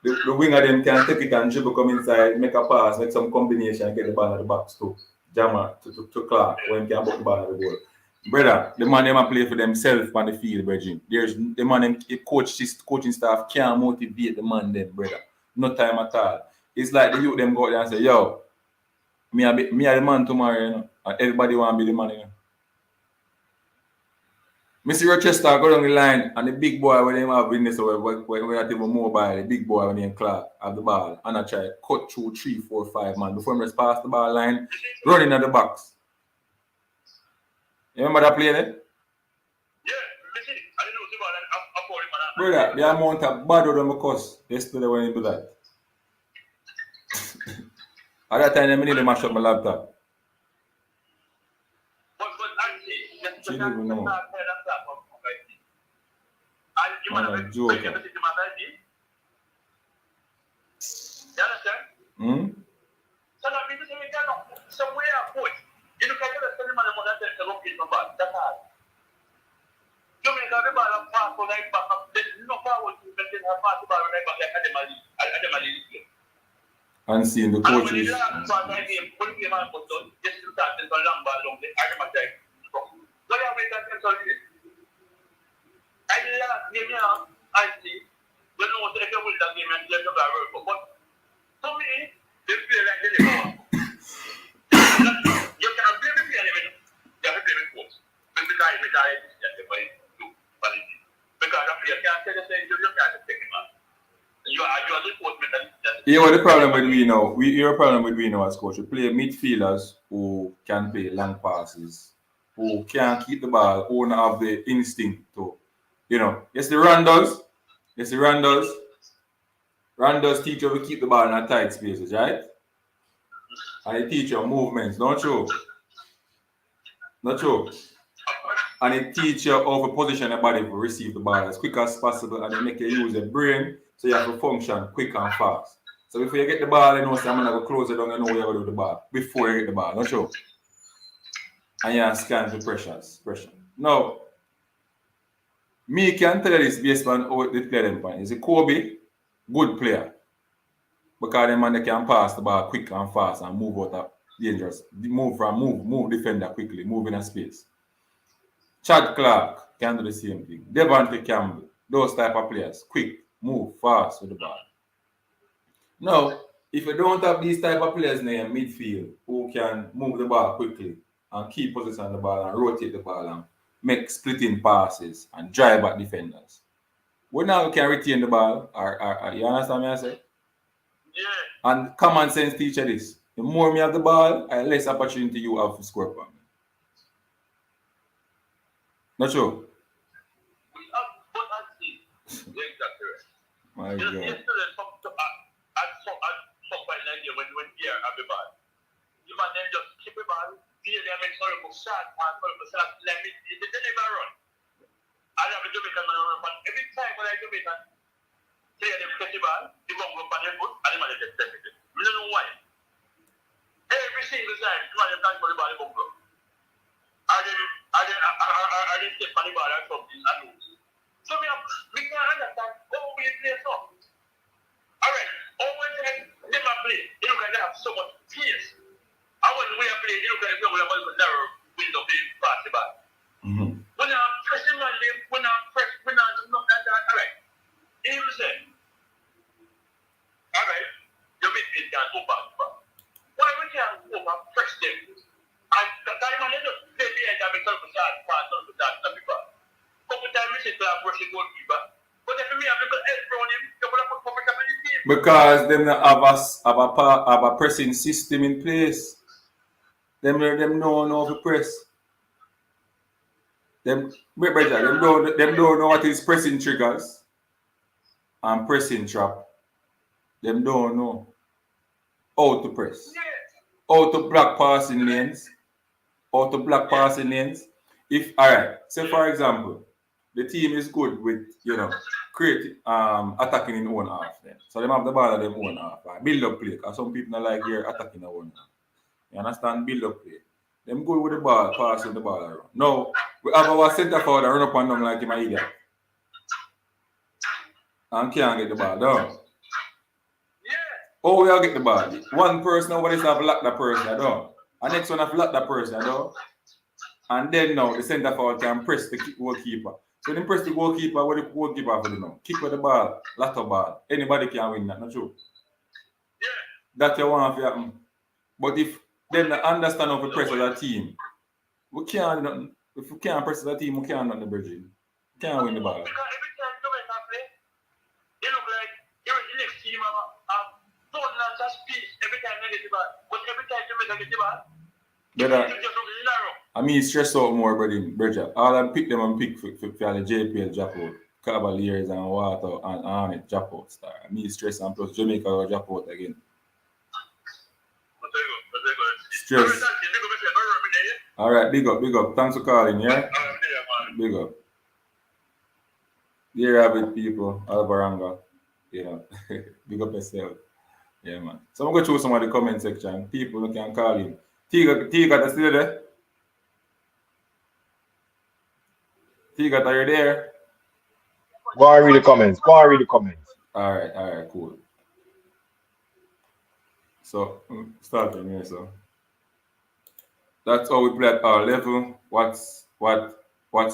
The winger them can take it and dribble, come inside, make a pass, make some combination and get the ball at the box to Jammer, to Clark when he can put the ball at the goal. Brother, the man them play for themselves on the field, Virgin. There's the man them coaching staff can't motivate the man them, brother. No time at all. it's like the youth them go out there and say, yo, me are the man tomorrow, you know, and everybody want to be the man, you know. Mr. Rochester go down the line and the big boy when they have business when I take a mobile, the big boy when he Clark have the ball and I try to cut through 3, 4, 5 man before he just pass the ball line, running at the box. You remember that play there? Yeah, I didn't know the ball and I call him. Brother, the amount of bad of them cuss yesterday when he do that. At that time, I need to mash up my laptop. But actually, She didn't even know. Man, a joker. You understand? So that means we cannot somewhere approach. You look at the cinema and mother tells the location of ball. That's hard. You make a ball and pass for like back up. There's no power to maintain her pass the ball right back like Ademali. And seeing the coaches. You know the problem with we now. Your problem with we now as coach. We play midfielders who can play long passes, who can keep the ball, who don't have the instinct to, you know. Yes, the Randalls. Randalls teach you to keep the ball in a tight spaces, right? And they teach you movements, don't you? Not true. And it teach you how to position your body to receive the ball as quick as possible, and they make you use your brain so you have to function quick and fast. So before you get the ball, you know, so I'm going to close it down, you know where you're going to do the ball before you get the ball, not true? And you scan the pressure. Now, me can tell you this based on how they play them. Is a Kobe, good player. Because the man they can pass the ball quick and fast and move out of dangerous. Move defender quickly, move in a space. Chad Clark can do the same thing. Devontae Campbell, those type of players, quick, move fast with the ball. Now, if you don't have these type of players in your midfield who can move the ball quickly and keep possession of the ball and rotate the ball and make splitting passes and drive at defenders, we now can retain the ball. You understand me I say? Yeah. And common sense teach you this. The more me have the ball, the less opportunity you have to score for me. Not true? My God. When here at the ball, you man then just keep the ball, here they make sorry for shot, let me they never run. I have a Jamaican man run, but every time when I do it, say they catch the ball, they go up on their foot, and the man just step it. We don't know why. Every single time, the man just dance for the ball, they go up. I didn't step on the ball or something, I lose. So we can understand how we play so. Alright, always them are play, you look like they have so much pace. And when we are playing, you look like we have a narrow window being past the ball. When I'm pressing my leg, when I'm pressing, when I'm not like that, alright. You say, alright, your midfield can go back. Why we can't go back, press them? And the time I end up play behind them, it's all for shot, pass, all for shot, all for shot. Couple times we say to have rushing goalkeeper. But if we have a little help around him, you will put comfortable in the team. Because them have a pressing system in place. Them know how to press. Them don't know what is pressing triggers and pressing trap. Them don't know how to press. How to block passing lanes. If alright, say for example, the team is good with, you know, create attacking in own half then. So they have the ball at their own half. Like build up play. Because some people don't like here attacking their own half. You understand? Build up play. Them good with the ball, passing the ball around. Now, we have our centre forward and run up and down like him an idiot. And can't get the ball down. Yeah. Oh, we'll get the ball. One person nobody have locked that person down. And next one have locked that person down. And then now the centre forward can press the goalkeeper. So then press the goalkeeper, what the goalkeeper have to do now? Kick with the ball, lot of ball. Anybody can win that, not true? Yeah. that you want to happen. But if them not understand how to press as a team, we can't do nothing. If we can't press as a team, we can't do nothing, Bridget. Can't win the ball. Because every time Jamaica play, they look like the next team have abundance of speed every time they get the ball. But every time Jamaica get the ball, Brother, just look narrow. I mean, stress out more, Bridget. All I pick them and pick for the JPL drop out. Cavaliers and Water and Arnett drop out star. I mean, stress and plus Jamaica will drop out again. Stress. All right, big up. Thanks for calling, yeah? Big up. There you have it, people. Alvaranga. You know, big up yourself. Yeah, man. So I'm going to choose some of the comment section. People who can call in. Tiga, still there? Tiga, are you there? Go and read the comments. All right, cool. So, start from here, so. That's how we play at our level. What's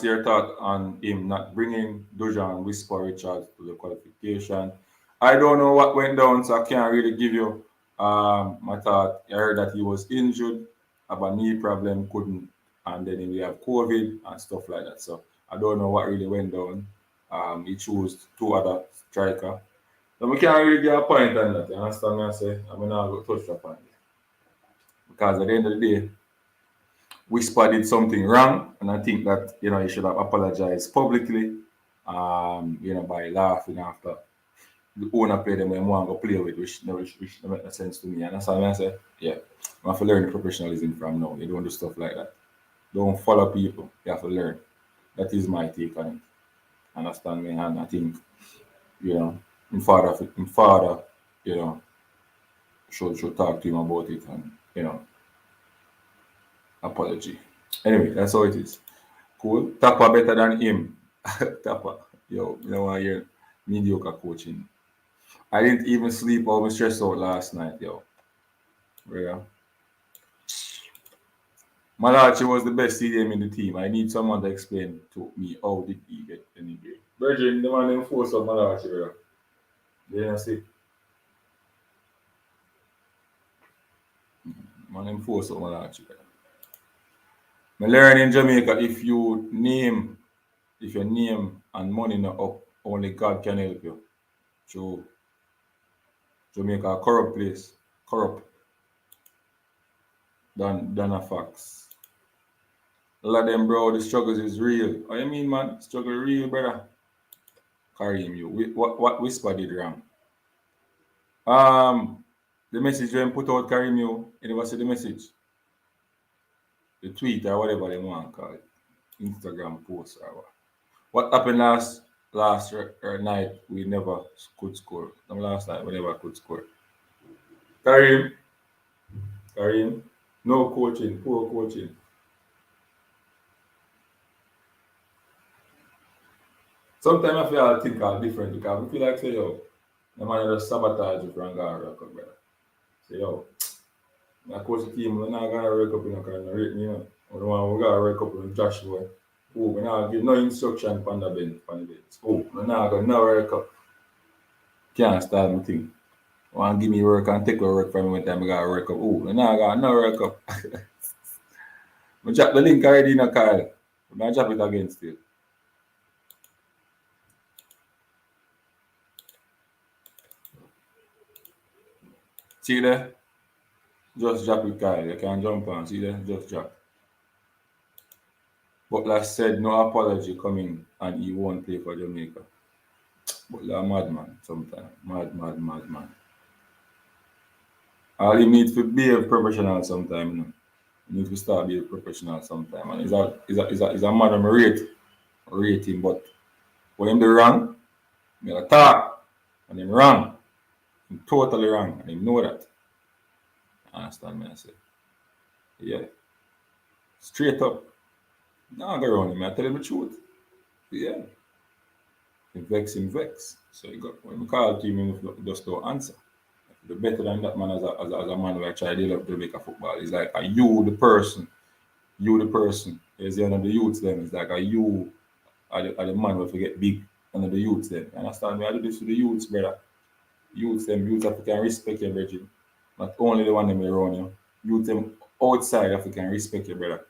your thought on him not bringing Dujan Whisper Richards to the qualification? I don't know what went down, so I can't really give you my thought. I heard that he was injured, have a knee problem, couldn't, and then we have COVID and stuff like that. So I don't know what really went down. He chose two other strikers. So we can't really get a point on that. You understand what I say? I'm not going to touch that point. Because at the end of the day, Whisper did something wrong, and I think that he should have apologized publicly, by laughing after the owner played them when one go play with, which make no sense to me. And that's how I say, yeah, I have to learn the professionalism from now. You don't do stuff like that. Don't follow people. You have to learn. That is my take on it. Understand me? And I think, in father, should talk to him about it and, apology. Anyway, that's how it is. Cool. Tapper better than him. Tapper. Yo, you know what you're mediocre coaching. I didn't even sleep. I was stressed out last night, yo. Yeah. Malachi was the best CDM in the team. I need someone to explain to me how did he get any game. Virgin, the man enforced on Malachi, bro. You know, see? Man enforced on Malachi, bro. I learn in Jamaica, if your name and money not up, only God can help you. So Jamaica a corrupt place. Corrupt than a fax. A lot of them, bro, the struggles is real. What you mean, man? Struggle real, brother. Kareem, what Whisper did wrong? The message when put out Kareem, you never see the message. The tweet or whatever they want to call it. Instagram post or what happened last night, we never could score. Last night, we never could score. Kareem, no coaching, poor coaching. Sometimes I feel I think I'm different because I feel like, say, yo, the man just sabotage you from going to work up, brother. Say, yo, I coach the team, we're not going to work up in a kind of rate, we don't want to work up with Joshua. Oh, we're not give no instruction on the bench. Oh, we're not going to work up. Can't start my thing. Want to give me work and take work from me when time I got to work up. Oh, we're not going to work up. I drop the link already in a call. I'm going to drop it again still. See there? Just drop it, Kyle. You can jump on. See there? Just drop. Butler said no apology coming and he won't play for Jamaica. Butler a madman sometimes. Mad. All he needs to be a professional sometime, you know. He needs to start being a professional sometime. And he's a man of rate him, but when him do wrong, he attack. And him wrong. Him totally wrong. And him know that. Understand me, I say. Yeah. Straight up. No, go around him. I tell him the truth. Yeah. Him vex. So you got when we call to him, he just don't answer. The better than that man as a man who try to develop Jamaica football. It's like, are you the person? There's the end of the youths then. It's like, are you the man who get big under the youths then? You understand me? I do this to the youths, brother. Youths have to respect your virgin. Not only the one them around you. You them outside if you can respect your brother.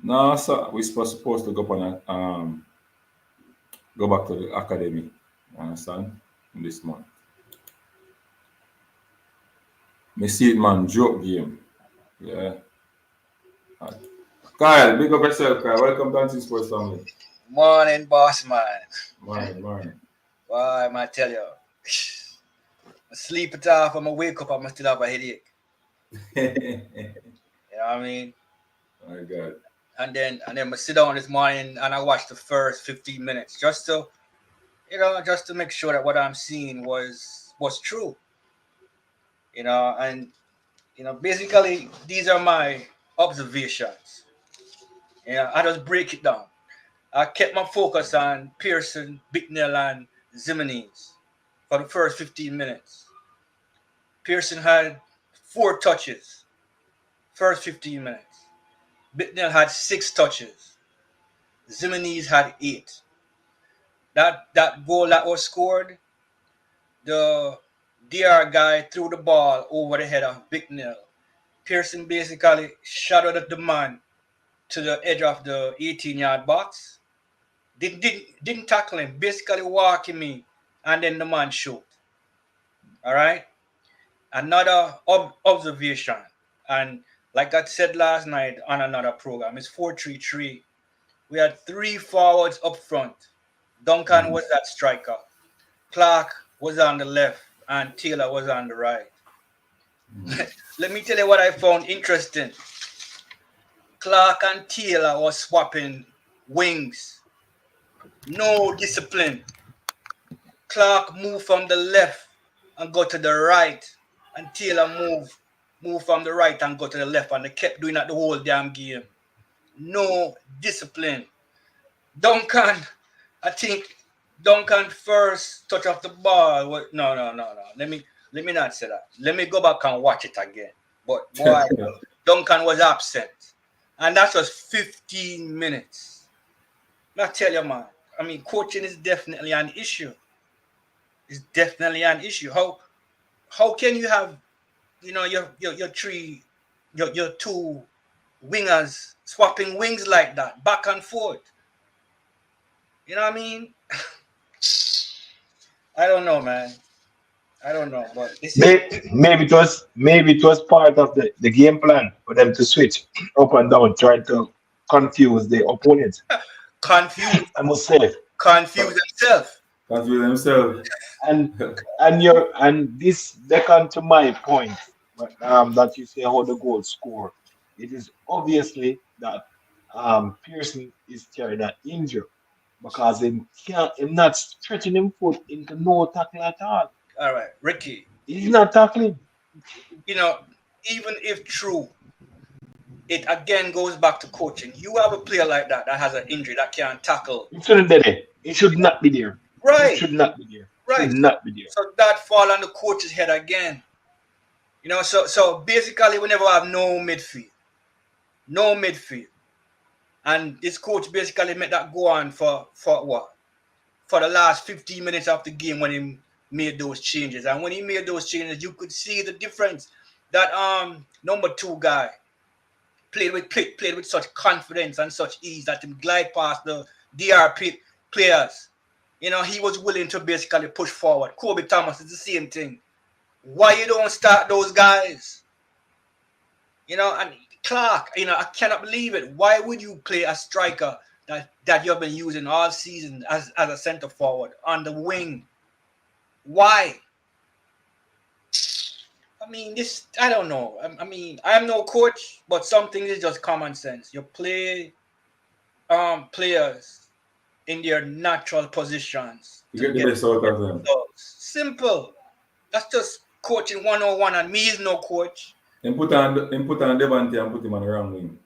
No, so we're supposed to go up on go back to the academy. You understand? In this month. Me see it man joke game. Yeah. Kyle, big up yourself, Kyle. Welcome to Dancing Sports Family. Morning, boss man. Morning. Why am I tell you? I sleep it off, I'm gonna wake up, I'm gonna still have a headache. You know what I mean? My God. And then I sit down this morning and I watch the first 15 minutes just to make sure that what I'm seeing was true. And basically these are my observations. I just break it down. I kept my focus on Pearson, Bicknell, and Zimenez for the first 15 minutes. Pearson had 4 touches, first 15 minutes. Bicknell had 6 touches. Zimenez had 8. That goal that was scored, the DR guy threw the ball over the head of Bicknell. Pearson basically shadowed at the man to the edge of the 18-yard box. Didn't tackle him, basically walking me, and then the man shot. All right? Another observation, and like I said last night on another program, it's 4-3-3. We had 3 forwards up front. Duncan was that striker. Clark was on the left, and Taylor was on the right. Let me tell you what I found interesting. Clark and Taylor was swapping wings. No discipline. Clark moved from the left and go to the right, and Taylor moved from the right and go to the left, and they kept doing that the whole damn game. No discipline. Duncan, I think Duncan first touch off the ball. No. Let me not say that. Let me go back and watch it again. But boy, Duncan was absent, and that was 15 minutes. I tell you, man. I mean, coaching is definitely an issue. It's definitely an issue. How can you have, your 2 wingers swapping wings like that, back and forth? You know what I mean? I don't know, man. I don't know, but maybe it was part of the game plan for them to switch up and down, trying to confuse the opponent. Confused. I must say. Confuse themselves. And this beckoned to my point, that you say how the goal score. It is obviously that Pearson is carrying an injury because him not stretching him foot into no tackle at all. All right, Ricky. He's not tackling. Even if true, it again goes back to coaching. You have a player like that has an injury that can't tackle. It shouldn't be there. It should not be there. Right. It should not be there. Right. Should not be there. So that fall on the coach's head again. So basically we never have no midfield. No midfield. And this coach basically made that go on for what? For the last 15 minutes of the game when he made those changes. And when he made those changes, you could see the difference. That number 2 guy played with such confidence and such ease that he glide past the DRP players. He was willing to basically push forward. Kobe Thomas is the same thing. Why you don't start those guys? And Clark, I cannot believe it. Why would you play a striker that you've been using all season as a center forward on the wing? Why? I mean, I don't know. I mean, I'm no coach, but some things is just common sense. You play players in their natural positions. You get the best out of them. Simple. That's just coaching 101, and me is no coach. And put on Devante and put him on the wrong wing.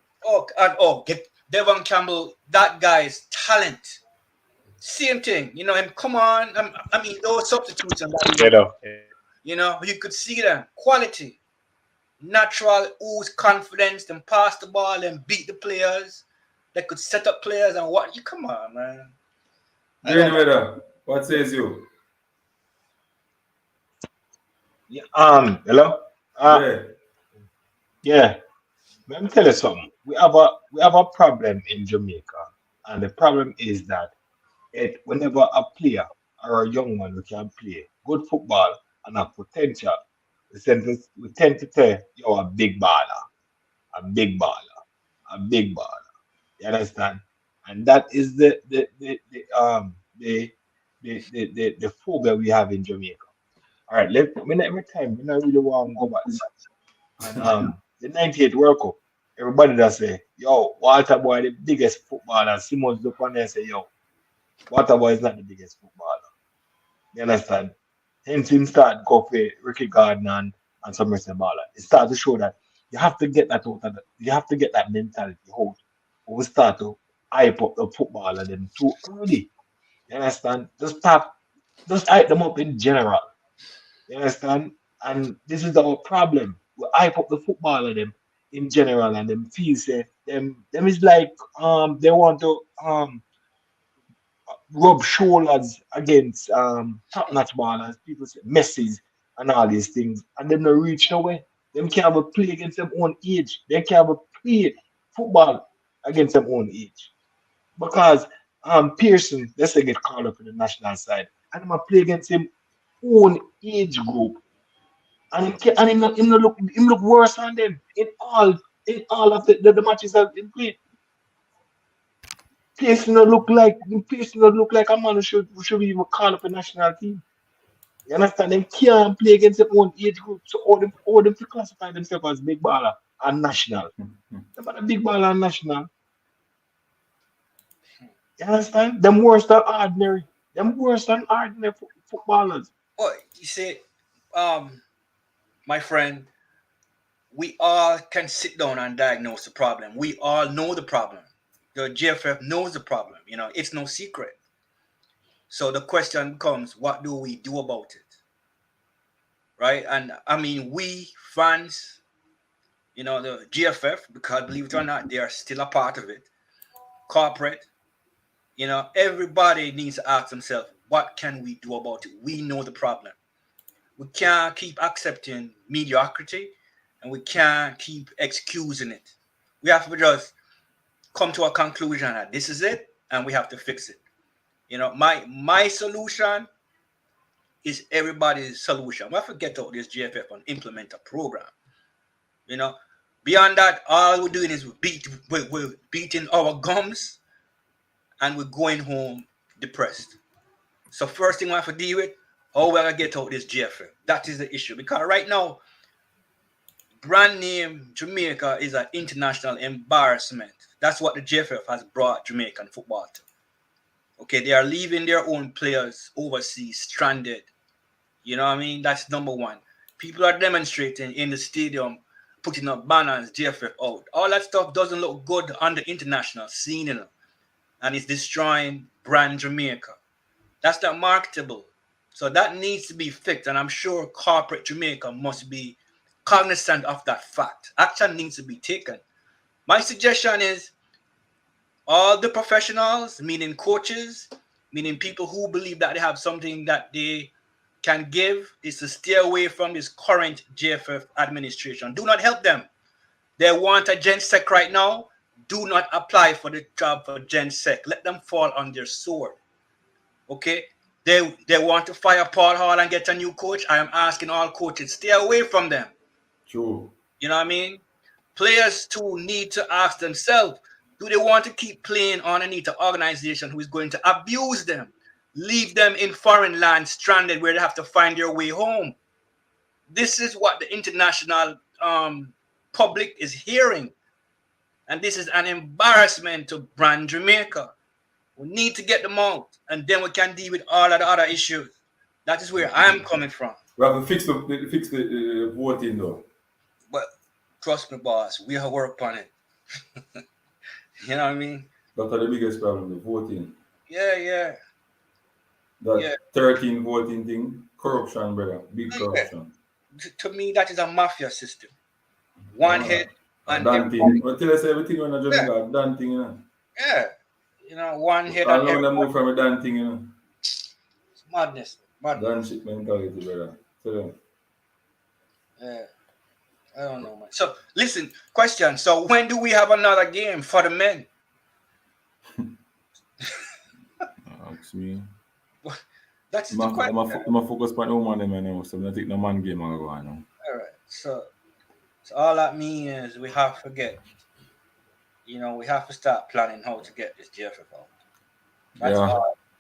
Get Devon Campbell. That guy's talent. Same thing. Come on. I mean, those substitutions. You could see them. Quality. Natural, ooze confidence, them pass the ball and beat the players. They could set up players and what? You come on, man. Anyway, what says you? Yeah, hello. Yeah. Yeah. Let me tell you something. We have a problem in Jamaica, and the problem is that whenever a player or a young man who can play good football and have potential, we tend to say, yo, a big baller, a big baller, a big baller. You understand? And that is the phobia we have in Jamaica. All right, every time we not really want to go back this. And the '98 World Cup, everybody that say, yo, Walter Boy the biggest footballer. Simmons look on there and say, yo, Walter Boy is not the biggest footballer. You understand? Hence him start go for Ricky Gardner and Somerset Baller. It start to show that you have to get that out of you have to get that mentality out. When we start to hype up the footballer them too early. You understand? Just hype them up in general. You understand? And this is our problem. We hype up the footballer them in general and them feel say them is like they want to rub shoulders against top notch ballers, people say Messi's and all these things, and them not reach nowhere. Them can't have a play against their own age. They can't have a play football against their own age. Because Pearson, let's say get called up in the national side, and I'm play against him own age group. And him look worse than them in all of the matches that he played. Pearson don't look like a man who should be even called up a national team. You understand? Them can't play against their own age group. So all them to classify themselves as big baller and national. Them are the big baller and national. You understand? Them worse than ordinary. Them worse than ordinary footballers. Well, you see, my friend, we all can sit down and diagnose the problem. We all know the problem. The GFF knows the problem. It's no secret. So the question becomes, what do we do about it? Right? And I mean, we fans, the GFF, because believe it or not, they are still a part of it. Corporate, everybody needs to ask themselves, what can we do about it? We know the problem. We can't keep accepting mediocrity, and we can't keep excusing it. We have to just come to a conclusion that this is it, and we have to fix it. My solution is everybody's solution. We have to get out this GFF and implement a program. Beyond that, all we're doing is we're beating our gums, and we're going home depressed. So first thing we have to deal with, how we're gonna get out this GFF. That is the issue. Because right now, brand name Jamaica is an international embarrassment. That's what the GFF has brought Jamaican football to. Okay, they are leaving their own players overseas stranded. You know what I mean? That's number one. People are demonstrating in the stadium, putting up banners, GFF out. All that stuff doesn't look good on the international scene, and it's destroying brand Jamaica. That's not marketable. So that needs to be fixed, and I'm sure corporate Jamaica must be cognizant of that fact. Action needs to be taken. My suggestion is all the professionals, meaning coaches, meaning people who believe that they have something that they can give, is to stay away from this current GFF administration. Do not help them. They want a Gen Sec right now. Do not apply for the job for Gen Sec. Let them fall on their sword. Okay? They want to fire Paul Hall and get a new coach. I am asking all coaches, stay away from them. True. You know what I mean? Players too need to ask themselves, do they want to keep playing underneath an organization who is going to abuse them, leave them in foreign land stranded where they have to find their way home? This is what the international public is hearing. And this is an embarrassment to brand Jamaica. We need to get them out, and then we can deal with all of the other issues. That is where I'm coming from. We have to fix the voting though. But trust me, boss, we have worked on it. You know what I mean? That's the biggest problem, the voting. Yeah. That 13 voting thing, corruption, brother. Big corruption. To me, that is a mafia system. One head and done thing. But tell us everything when I just done thing, Yeah. One head I and know them move from a done thing, It's madness. Done shit mentality, brother. Tell them. I don't know, man. So listen, question. So when do we have another game for the men? Ask me. That's the question. I'm focus on the woman them now, so I don't think no man game are going on. All right. So all that means is we have to get, we have to start planning how to get this JFF out. That's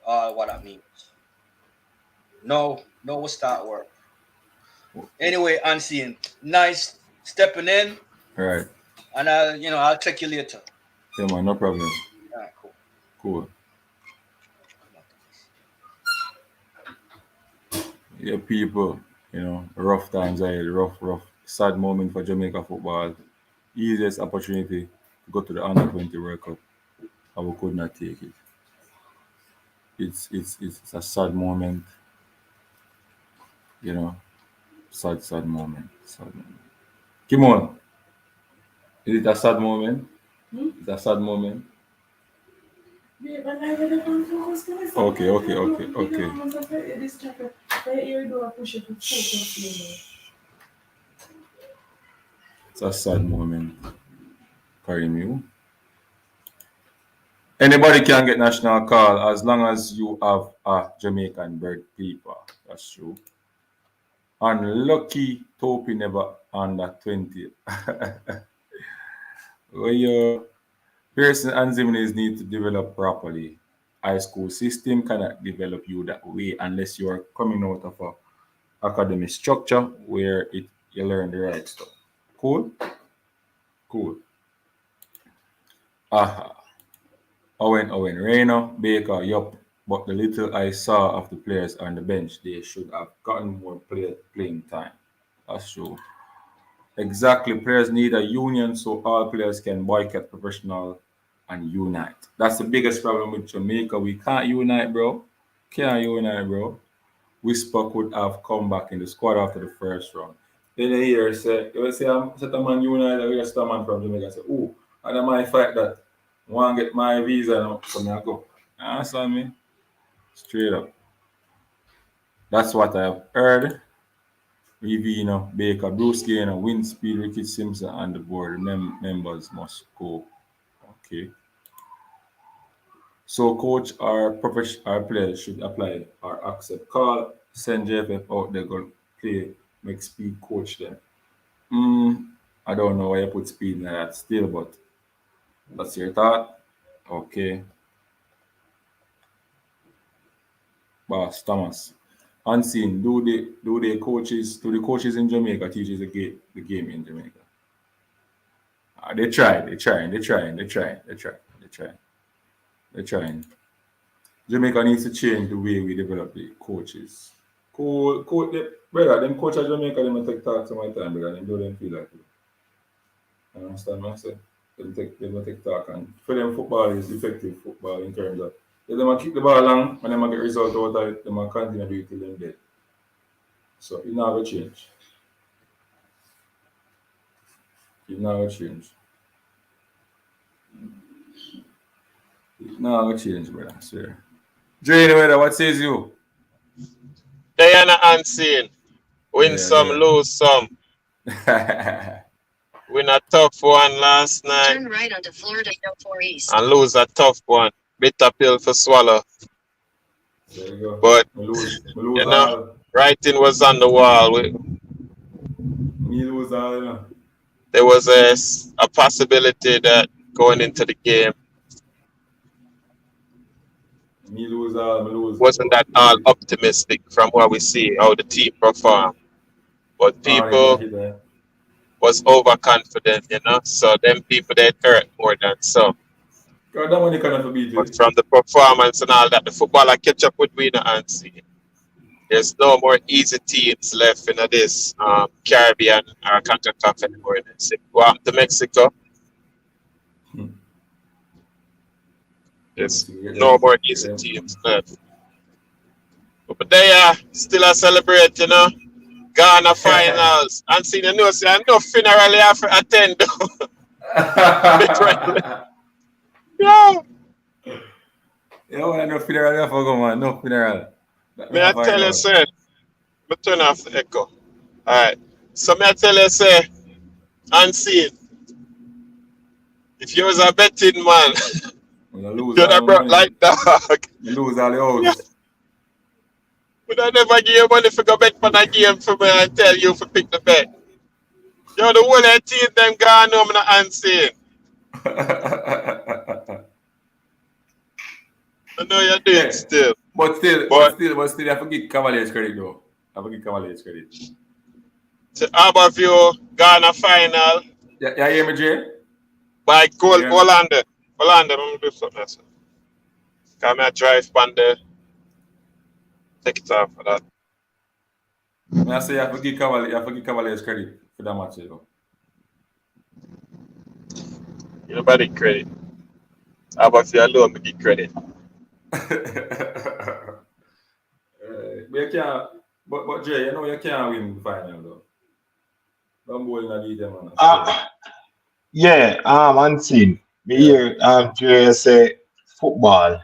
all what that means. No, we'll start work. Anyway, Unseen, nice stepping in. All right. And I'll check you later. Yeah, man, no problem. All right, Cool. Yeah, people, rough times ahead, rough, sad moment for Jamaica football. Easiest opportunity to go to the Under 20 World Cup, and we could not take it. It's a sad moment, sad moment. Come on. Is it a sad moment? It's a sad moment. Okay. It's a sad moment. Karim, you. Anybody can get national call as long as you have a Jamaican birth paper. That's true. Unlucky Topi never under 20. Well, Pearson and Zimneys need to develop properly. High school system cannot develop you that way unless you are coming out of a academic structure where you learn the right stuff. Cool? Aha. Owen, Reino, Baker, yup. But the little I saw of the players on the bench, they should have gotten more playing time. That's true. Exactly. Players need a union so all players can boycott professional and unite. That's the biggest problem with Jamaica. We can't unite, bro. Whisper could have come back in the squad after the first round. Then you hear say I'm set a man unite, we just a man from Jamaica say, oh, and I might fight that. I want to get my visa now, so I go. You understand me? Straight up. That's what I have heard. Rivino, Baker, Bruce Gaynor, Wind Speed, Ricky Simpson, and the board members must go. Okay. So coach or players should apply or accept call, send JFF out there, go play, make Speed coach them. I don't know why you put Speed in that still, but that's your thought. Okay. Boss Thomas. Unseen, do the coaches in Jamaica teaches the game in Jamaica? They're trying. Jamaica needs to change the way we develop the coaches. Brother, them coach at Jamaica, them take talk to my time, brother. Them don't feel like it. You understand what I say? They take talk, and for them football is effective football in terms of if they keep the ball long and they get result out of it, they might continue to do it till them dead. So it never change. It never change, brother. Sir. Drain weather, what says you? Diana Unseen. Win some, lose some. Win a tough one last night. Turn right onto Florida 4 East. And lose a tough one. Bitter pill for swallow. There you go. But all. writing was on the wall. Me lose all, There was a possibility that going into the game me lose all. Wasn't that all optimistic from what we see how the team performed. But people was overconfident, So them people they hurt more than some. God, that money cannot beat it. But from the performance and all that, the footballer catch up with winner and see. There's no more easy teams left in this Caribbean or CONCACAF anymore. Well, to Mexico. There's no more easy teams left. But they are still a celebrate, Ghana finals. And see the news, no funeral you have to attend. Yeah, no funeral you have to go, man. No funeral. May I tell you, sir? But turn off the echo. All right. So me I tell you, say, unseen. If you was a betting man, When you lose you'd all have the brought money, like dog. you lose all the Yeah. house. Would I never give you money for go bet for that game for me and tell you for pick the bet. Yo, the whole of the team them gone home and unseen. I know you're doing Hey, still. but But still, I forget Cavaliers credit though. I forget Cavaliers credit. to Harbour View, Ghana final Yeah, you hear me, Jay? by You Gold hear me? Hollander. Hollander, I'm gonna do something else. Come here, drive on there. Take it off for that. I say I forget Cavaliers credit for that match, you know. Nobody credit. Harbour View alone, me give credit. But you can't. But Jay, you know you can't win the final though. Don't bowl in a lead them man. Yeah, unseen. Me Yeah. hear Jay say football,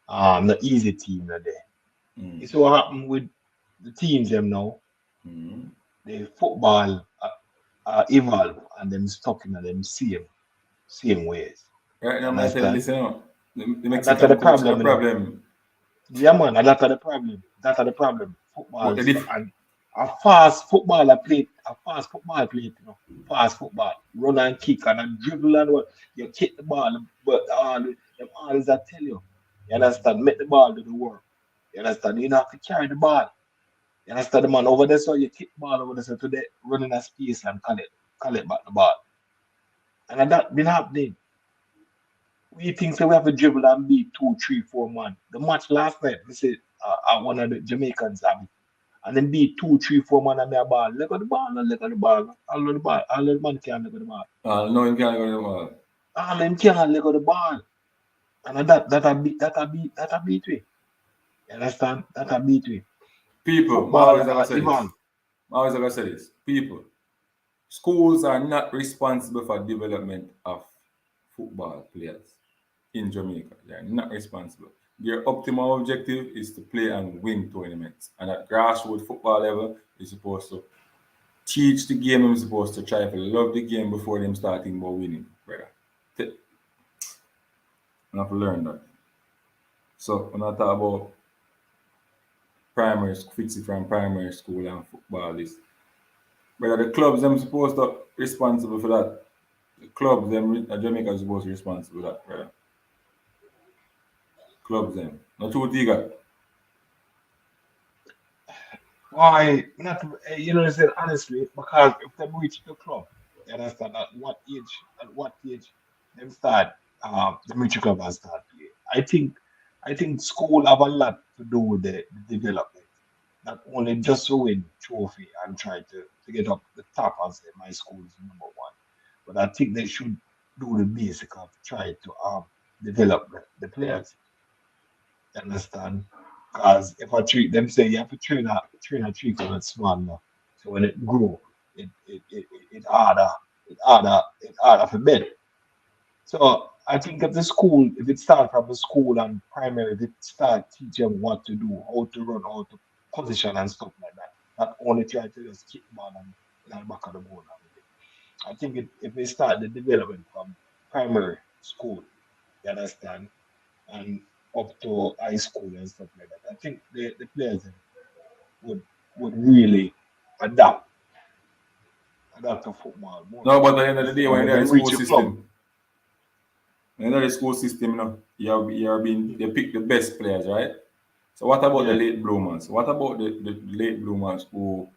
the easy team that day. Mm. It's what happened with the teams them now. Mm. The football evolve and them stuck in them same ways. Right You now, I tell you understand? this, you know, the And that's the Mexican coach have problem, a you know. problem. Yeah, man, and that's the problem. That's the problem. But Football the stuff and a fast football play, you know, fast football, run and kick and a dribble and what you kick the ball, but all is I tell you. You understand? Make the ball do the work. You understand? You don't have to carry the ball. You understand the man over there, so you kick the ball over there so today running a space and call it back the ball. And that been happening. We think that we have to dribble and beat 2, 3, 4 man. The match last night, we said one of the Jamaicans have it. And then beat 2, 3, 4 man and their ball. Look at the ball, look at the ball. All of the ball. All of the man can't look at the ball. No, you can't go to the ball. All of them can't look at the ball. And that beat we. You understand? That a beat we. People, I Football always gonna say this. evolve. I always gonna say this. People, schools are not responsible for development of football players in Jamaica. They are not responsible. Their optimal objective is to play and win tournaments. And at grassroots football level, you're supposed to teach the game. I'm supposed to try to love the game before them starting about winning, brother. I have to learn that. So when I talk about fix it from primary school and football is, brother, the clubs them supposed to responsible for that. The clubs them Jamaica is supposed to be responsible for that, brother. Clubs them. Not too big. Why not you know say honestly, because if them reach the club, you understand at what age them start them reach the club and start play. I think school have a lot to do with the development. Not only just to win trophy and try to get up the top and say my school is #1. But I think they should do the basic of try to develop the players. You understand? Because if I treat them say you have to train a tree because it's small now. So when it grow, it harder for bed. So I think if it start from the school and primary, if it start teach them what to do, how to run, how to position and stuff like that. Not only try to just kick ball and in the back of the goal. I think if they start the development from primary school, you understand, and up to high school and stuff like that, I think the players would would really adapt to football more No, but at the end of the day, instead of when when they're in them the school reach a club. system, they pick the best players, right? So what about the Yeah. late bloomers? What about the late bloomers who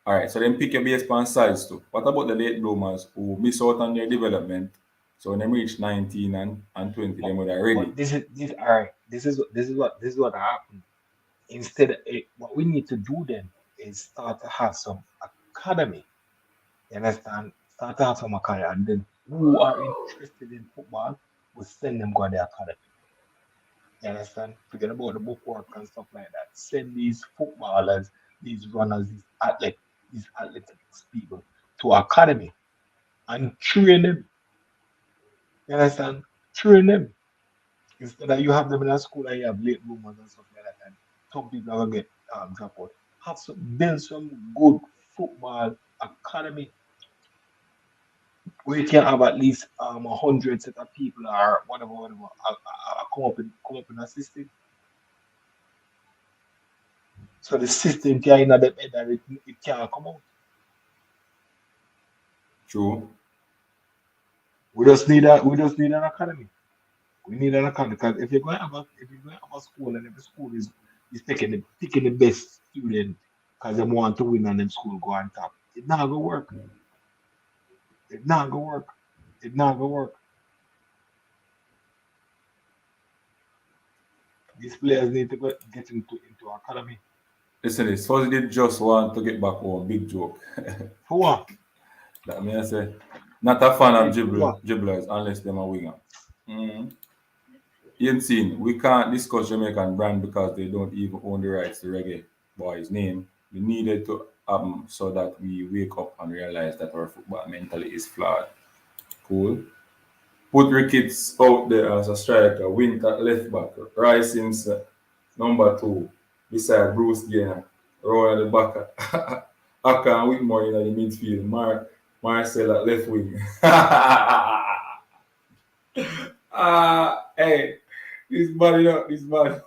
all right, so then pick your based on size too. What about the late bloomers who miss out on their development? So when they reach 19 and 20, But then when they're ready. but this all right. This is what happened. Instead, what we need to do then is start to have some academy. You understand? Start to have some academy, and then who are interested in football, we send them go to the academy. You understand? Forget about the bookwork and stuff like that. Send these footballers, these runners, these athletics people to academy and train them. You understand? Train them. Instead of you have them in a school and you have late bloomers and stuff like that, and some people are gonna get dropped out. Build some good football academy where you can have at least 100 set of people or whatever, come up in a system. So the system can in the head that it can't come out. True. We just need an academy. We need an academy because if you're going to have a school and every school is picking the best student because they want to win and them school go on top, it's not gonna work. It's not gonna work. It's not gonna work. These players need to get into academy. Listen, this first did just want to get back home. Big joke. For what? That mean I say, not a fan of dribblers unless them a winger. You seen, we can't discuss Jamaican brand because they don't even own the rights to Reggae Boy's name. We needed to so that we wake up and realize that our football mentally is flawed. Cool. Put Ricketts out there as a striker, Wint at left back, Rice Simpson, number 2, beside Bruce Gaynor, Rowan at the back, Aka and Whitmore in the midfield, Marcel at left wing. Hey, this body up, this body.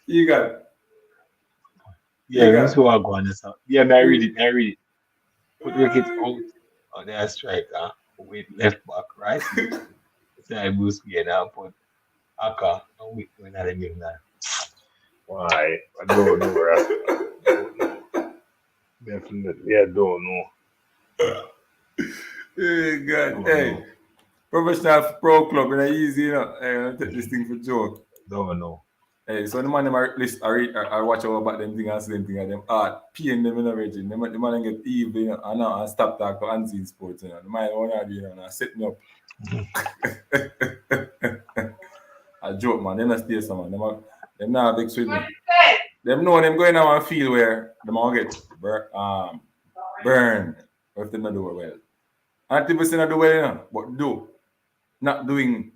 You got it. Yeah, that's what I'm going to. Yeah, I read it. Put Ricketts out on their striker with left back, right? Beside Bruce Gaynor and put Aka and Whitmore in the midfield. Why? I don't know, right? Definitely, I don't know. Hey, God. Hey, professional pro club, and easy, you know. Hey, I take this thing for joke. Don't know. Hey, so the man them are list, I watch about them thing and same thing and them pain them in the region. The man get evil, you know, and stop talk to unseen sports, you know. The man wanna do, you know, and set me up. I joke, man. Them not stay some man. Them not big sweet. Them know them going on a field where them all get burned if they not do it well. And people say not do well, you know, but not doing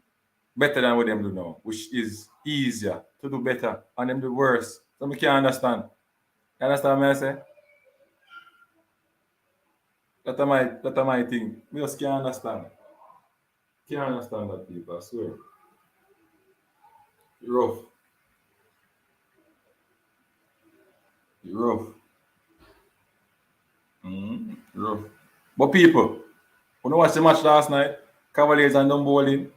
better than what them do now, which is easier to do better, and them do worse. So I can't understand. You understand what I say? That's my thing. I just can't understand. Can't understand that, people, I swear. You're rough. Rough. But people, when I watched the match last night, Cavaliers and them bowling,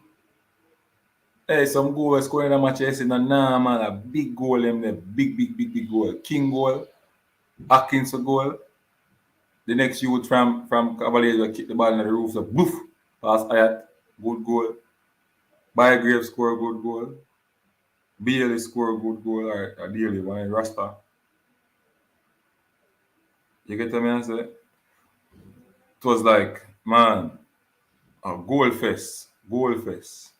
hey, some goals scoring in the match yesterday, nah, man, a big goal, them there, big goal. King goal, Atkins goal. The next youth from Cavaliers will kick the ball in the roof, so boof, pass Ayat, good goal. Bygrave score a good goal. Bailey score a good goal, or Daly, one in Rasta. You get what I say? It was like, man, a goal fest. Goal fest.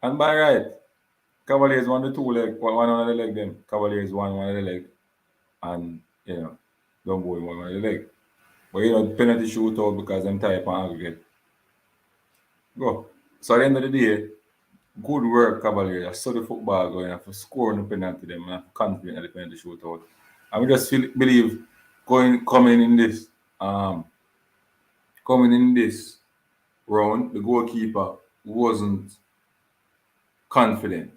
And by right, Cavaliers won the 2 leg, one on the leg them. Cavaliers won one of the leg. And, you know, don't go in one of the leg. But, you know, penalty shootout because them type on aggregate. Go. So at the end of the day, good work, Cavaliers. I saw the football going after scoring the penalty them and I'm confident at the penalty shootout. And we just believe coming in this round, the goalkeeper wasn't confident.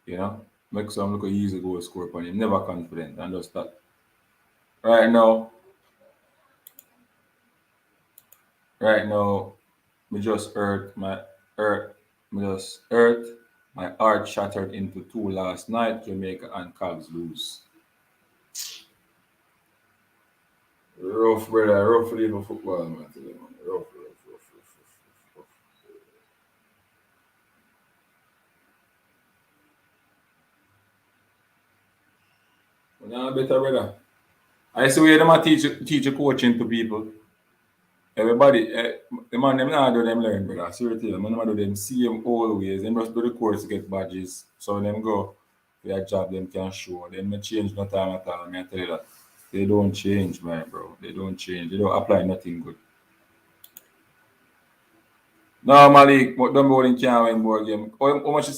You know, make some look an easy goal score upon him, never confident, and just that. Right now, me just hurt my heart shattered into 2 last night. Jamaica and Cavs lose. Rough, brother, rough level football, man. Rough. Now better, brother. I see where them teach coaching to people. Everybody, the man them not do them learn, brother. Seriously, them not do them same always. Them just do the course to get badges. So them go for their job, them can show. Them not change no time at all. I tell you that. They don't change, man, bro. They don't change. They don't apply nothing good. No, Malik, but don't bowling can't win ball game. How much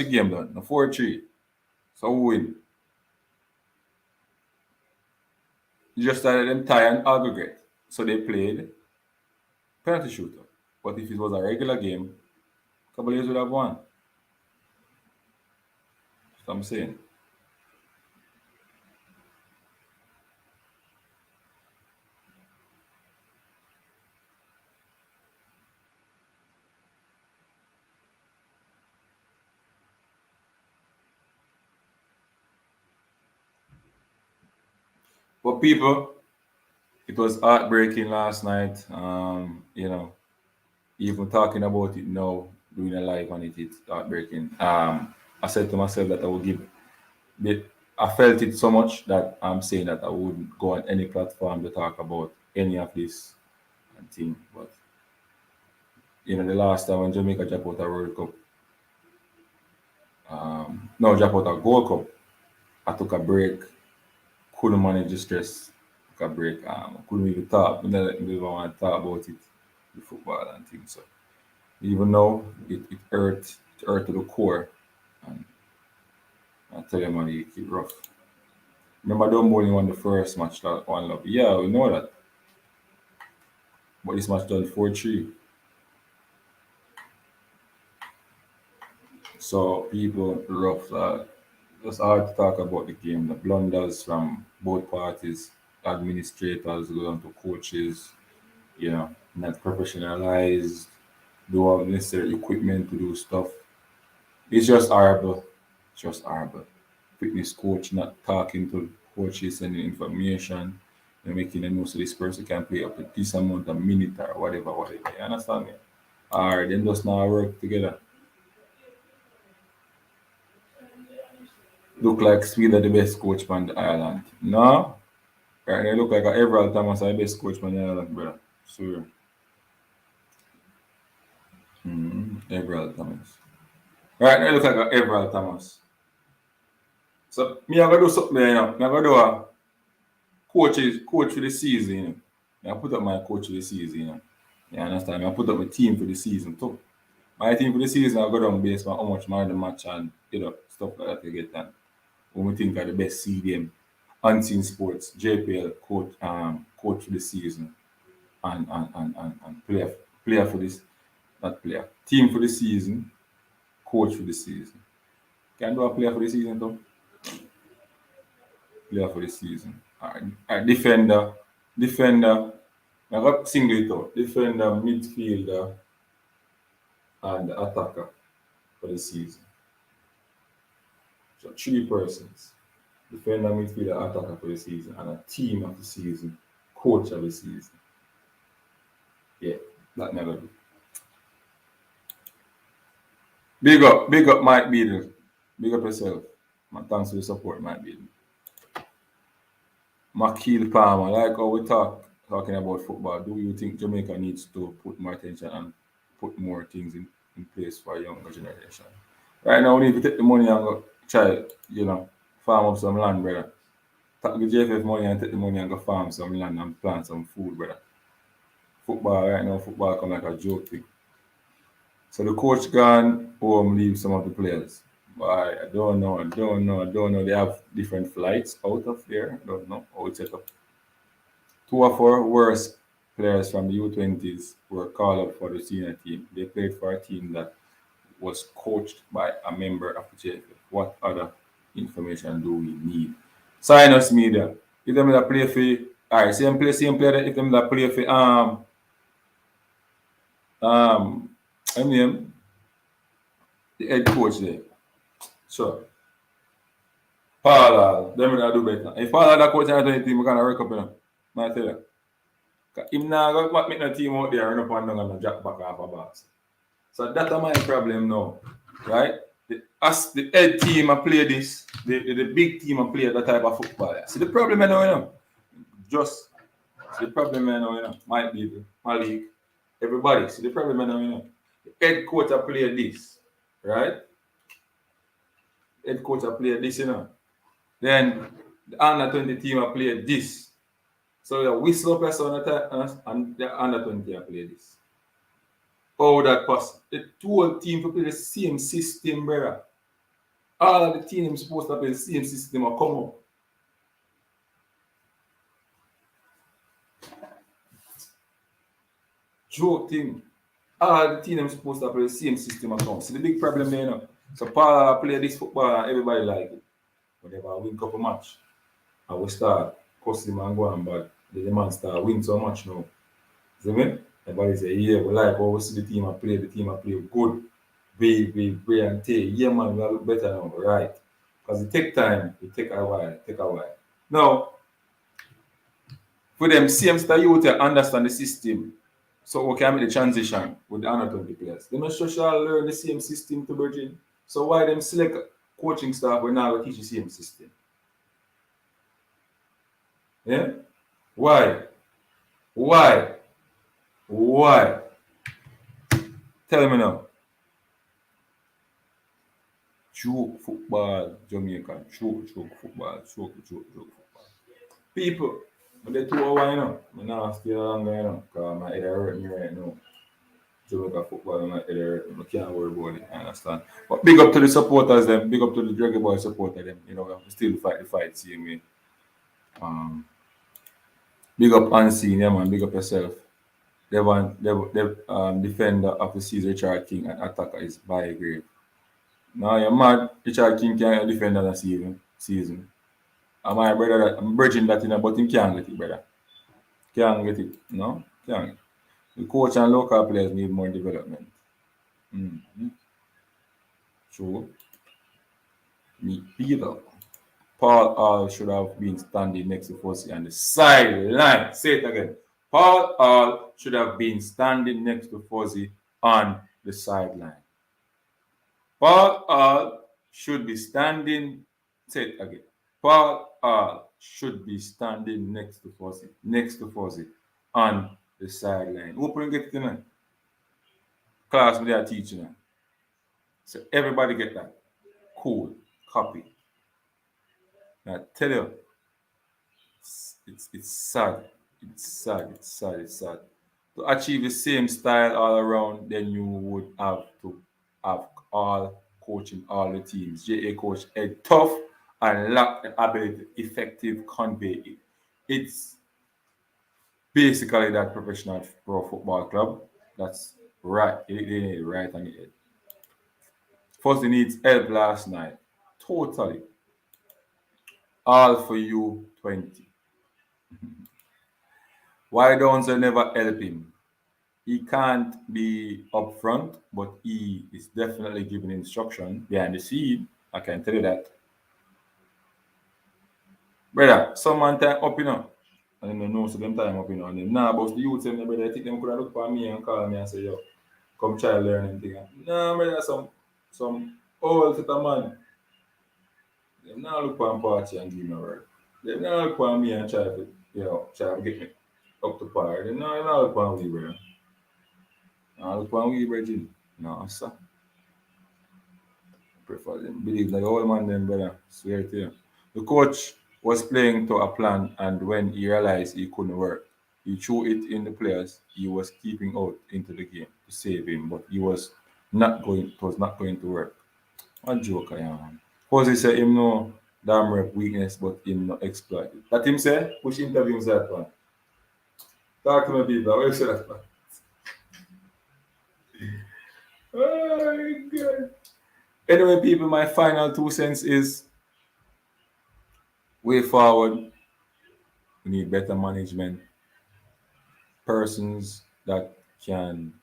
is game done? 4-3. So who win? just started them tie and aggregate. So they played penalty shooter. But if it was a regular game, Cavaliers would have won. That's what I'm saying. But people, it was heartbreaking last night. Even talking about it now, doing a live on it, it's heartbreaking. I said to myself that I would give it. I felt it so much that I'm saying that I wouldn't go on any platform to talk about any of this and thing. But the last time when Jamaica dropped out a World Cup, dropped out a Gold Cup, I took a break. Couldn't manage the stress. Took a break. Couldn't even talk. I never want to talk about it, the football and things. So even though it hurt to the core, and I tell you, man, it rough. Remember, Dumbo only won the first match that 1-0. Yeah, we know that. But this match done 4-3. So people rough. It's hard to talk about the game. The blunders from both parties, administrators, go down to coaches, not professionalized, don't have necessary equipment to do stuff. It's just horrible. It's just horrible. Fitness coach not talking to coaches, sending information, making them know so this person can play up to this amount of minute or whatever. You understand me? Or them just not work together. Look like Swede the best coach on the island. No. Right, they look like Everald Thomas the best coach on the island, brother. Sure. Everald Thomas. Right, they look like Everald Thomas. So me I gotta do something there, Me I gotta do a coach for the season, I put up my coach for the season, You understand? I put up my team for the season too. My team for the season I go down based on how much money the match and stuff like that to get done. When we think are the best CDM, Unseen Sports, JPL coach for the season and player for this, not player, team for the season, coach for the season. Can do a player for the season though? Player for the season. Defender. I got single it out. Defender, midfielder, and attacker for the season. So 3 persons. Defender, midfielder, attacker for the season, and a team of the season, coach of the season. Yeah, that never do. Big up Mike Beadle. Big up yourself. Thanks for the support, Mike Beadle. Makeel Palmer, like how we talking about football, do you think Jamaica needs to put more attention and put more things in place for a younger generation? Right now, we need to take the money and go try, farm up some land, brother. Take the JFF money and take the money and go farm some land and plant some food, brother. Football, right now, football come like a joke thing. So the coach gone home, leave some of the players. But I don't know. They have different flights out of there. I don't know how it's set up. 2 of our worst players from the U20s were called up for the senior team. They played for a team that was coached by a member of the JFF. What other information do we need? Sinus Media. If them that play for same player. If them that play for the head coach there. Sure. Paul, them will do better. If Paul that coach and team, we're gonna work up, I tell you. Him now go make no team out there run up and down and drop back off a box. So that's my problem now. Right? The head team play this, the big team play that type of football. See the problem now, Just see the problem now, My people, my league, everybody. See the problem now, The head coach play this, right? Head coach play this, Then the under 20 team play this. So the whistle person and the under 20 play this. How that possible? The two team play the same system, brother. All of the teams supposed to play the same system or come up. joke thing. All the team them supposed to play the same system account. See the big problem there, you know. So Paul play this football and everybody like it. But if I win couple match, I will start cussing him and go on, but the man start win so much now. See me? Everybody say, yeah, we like how we see the team I play good. We and take. Yeah man, we look better now, right? Because it take time, it take a while. Now, for them same style you to understand the system. So we can make the transition with the under 20 players. They must shall learn the same system to Virgin. So why them select coaching staff when now teach the same system? Yeah? Why? Tell me now. Joke football, Jamaica. Joke football. People, but they 2 hours, you know. I'm not stay longer, you know, because my head hurt me right now. Jamaica football, my head hurt me. I can't worry about it, I understand. But big up to the supporters, them. Big up to the Draggy Boy supporters, them. You know, we still fight the fight, see me. Big up Unseen, yeah, man. Big up yourself. The defender of the season, Richard King, and attacker is Bygrave. Now you're mad. Richard King can't defend that season. And my brother, I'm bridging that in, but he can't get it, brother. Can't get it. No? Can't. The coach and local players need more development. Mm-hmm. True. Me either. Paul Hall should have been standing next to Fossey on the sideline. Say it again. Paul Hall should have been standing next to Fossey on the sideline. Paul Hall should be standing. Say it again. Paul Hall should be standing next to Fossey on the sideline. Open get it in. Class they are teaching. So everybody get that. Cool. Copy. Now I tell you, it's sad. It's sad. To achieve the same style all around, then you would have to have all coaching all the teams. JA coach a tough and lack the ability to effective convey it. It's basically that professional pro football club. That's right. They need it right on the head. First, they needs help last night. Totally. All for you 20. Why don't they never help him? He can't be upfront, but he is definitely giving instruction behind the scene. I can tell you that. Brother, some man time up, you know. And they know so them time up, you know. And them nah, but the youth them, brother, I think them could have looked for me and call me and say, yo, come try learning thing. Nah, brother, some old set of man. Them now look for party and give me a word. Them now look for me and try to, try to get me up to par. Them now look for me, brother. Now look for me, brother. No, sir. Prefer them. Believe like old man them, brother. Swear to you. The coach was playing to a plan, and when he realized he couldn't work, he threw it in the players he was keeping out into the game to save him, but it was not going to work. What joke I am. Jose said him no damn rep weakness, but him no exploit it. That him say, which interview him say that one? Talk to me people, what you say that one? Oh my God. Anyway, people, my final 2 cents is way forward. We need better management. Persons that can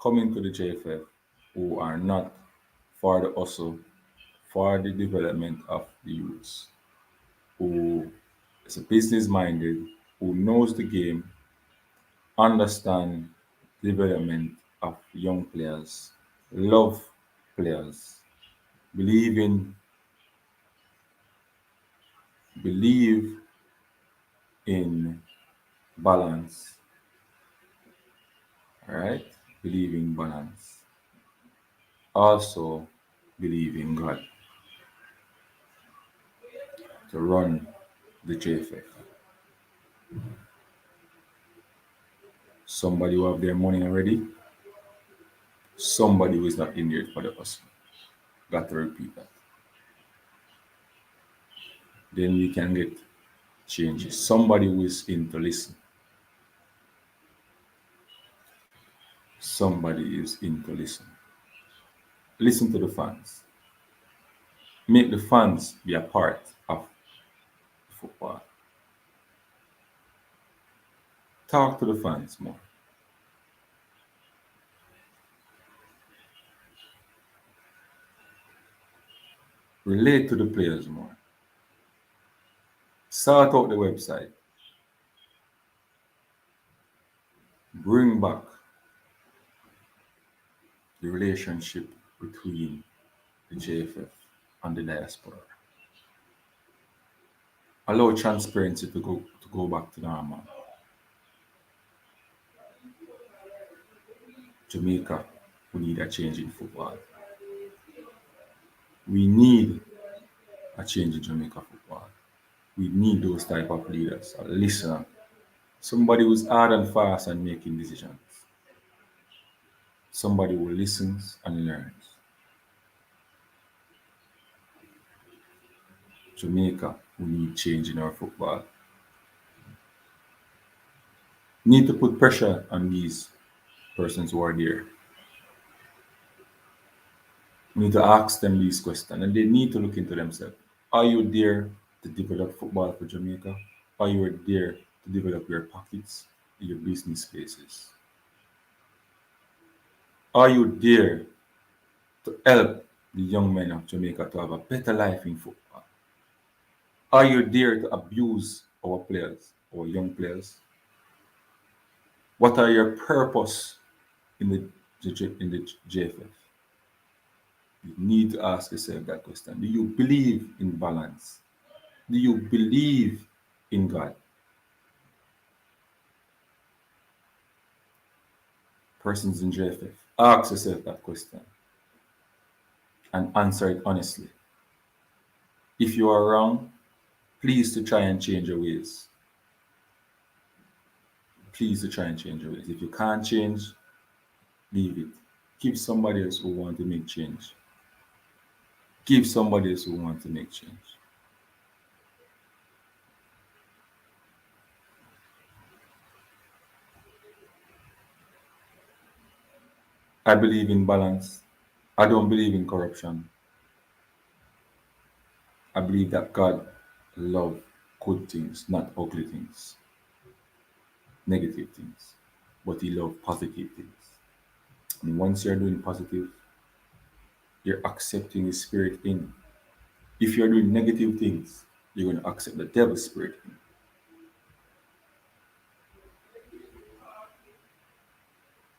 come into the JFF who are not for the hustle, for the development of the youths, who is a business minded, who knows the game, understand development of young players, love players, believe in balance. All right? Believe in balance. Also believe in God to run the JFF. Somebody who have their money already, somebody who is not in there for the hustle. Got to repeat that. Then we can get changes. Somebody who is in to listen. somebody is in to listen. Listen to the fans. Make the fans be a part of football. Talk to the fans more. Relate to the players more. Sort out the website. Bring back the relationship between the JFF and the diaspora. Allow transparency to go back to normal. Jamaica, we need a change in football. We need a change in Jamaica football. We need those type of leaders, a listener, somebody who's hard and fast and making decisions. Somebody who listens and learns. Jamaica, we need change in our football. Need to put pressure on these persons who are there. We need to ask them these questions and they need to look into themselves. Are you there to develop football for Jamaica? Are you there to develop your pockets, your business spaces? Are you there to help the young men of Jamaica to have a better life in football? Are you there to abuse our players, our young players? What are your purpose in the JFF? You need to ask yourself that question. Do you believe in balance? Do you believe in God? Persons in JFF, ask yourself that question and answer it honestly. If you are wrong, please to try and change your ways. Please to try and change your ways. If you can't change, leave it. Give somebody else who want to make change. Give somebody else who want to make change. I believe in balance. I don't believe in corruption. I believe that God loves good things, not ugly things, negative things, but He loves positive things. And once you're doing positive, you're accepting His spirit in. If you're doing negative things, you're going to accept the devil's spirit in.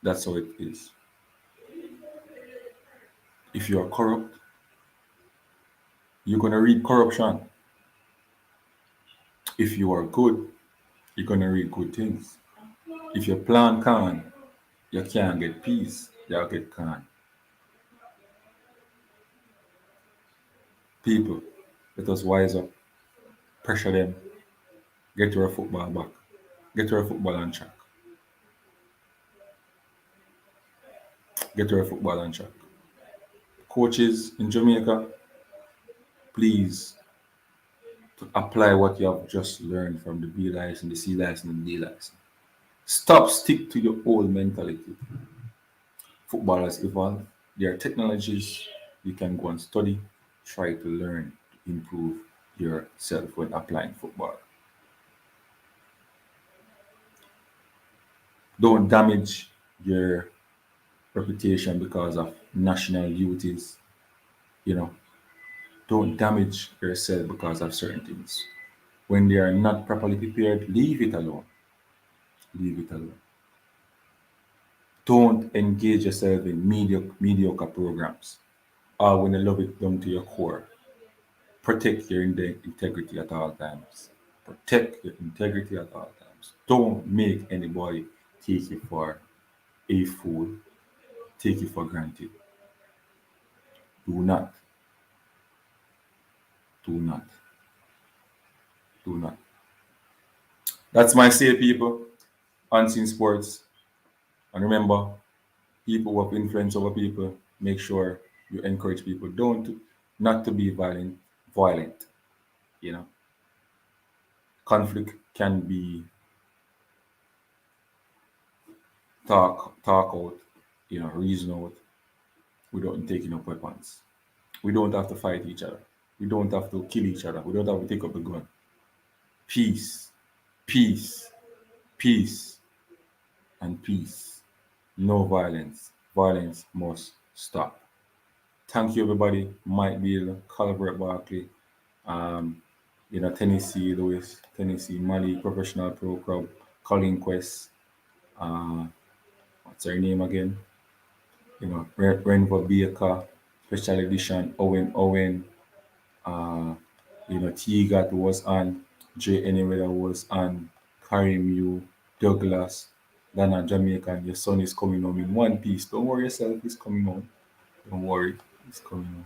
That's how it is. If you are corrupt, you're going to read corruption. If you are good, you're going to read good things. If your plan can, you can't get peace, you'll get can. People, let us wise up, pressure them, get your football back, get your football on track. Get your football on track. Coaches in Jamaica, please to apply what you have just learned from the B license, the C license, and the D license. Stick to your old mentality. Football has evolved. There are technologies you can go and study, try to learn, to improve yourself when applying football. Don't damage your reputation because of national duties. Don't damage yourself because of certain things. When they are not properly prepared, leave it alone. Leave it alone. Don't engage yourself in mediocre programs or when you love it down to your core. Protect your integrity at all times. Protect your integrity at all times. Don't make anybody take you for a fool, take you for granted. Do not. Do not. Do not. That's my say, people. Unseen Sports. And remember, people who have influence over people, make sure you encourage people not to be violent. Conflict can be talk out, reason out without taking up weapons. We don't have to fight each other. We don't have to kill each other. We don't have to take up the gun. Peace, peace, peace, and peace. No violence. Violence must stop. Thank you, everybody. Mike Beal, Calvert Barkley, Tennessee Lewis, Tennessee Mali, Professional Pro Club, Colin Quest, what's her name again? Renver Baker, Special Edition, Owen, T-Gat was on, J. Anywhere was on, Karim U, Douglas, Dana Jamaican, your son is coming home in one piece. Don't worry yourself, he's coming home. Don't worry, he's coming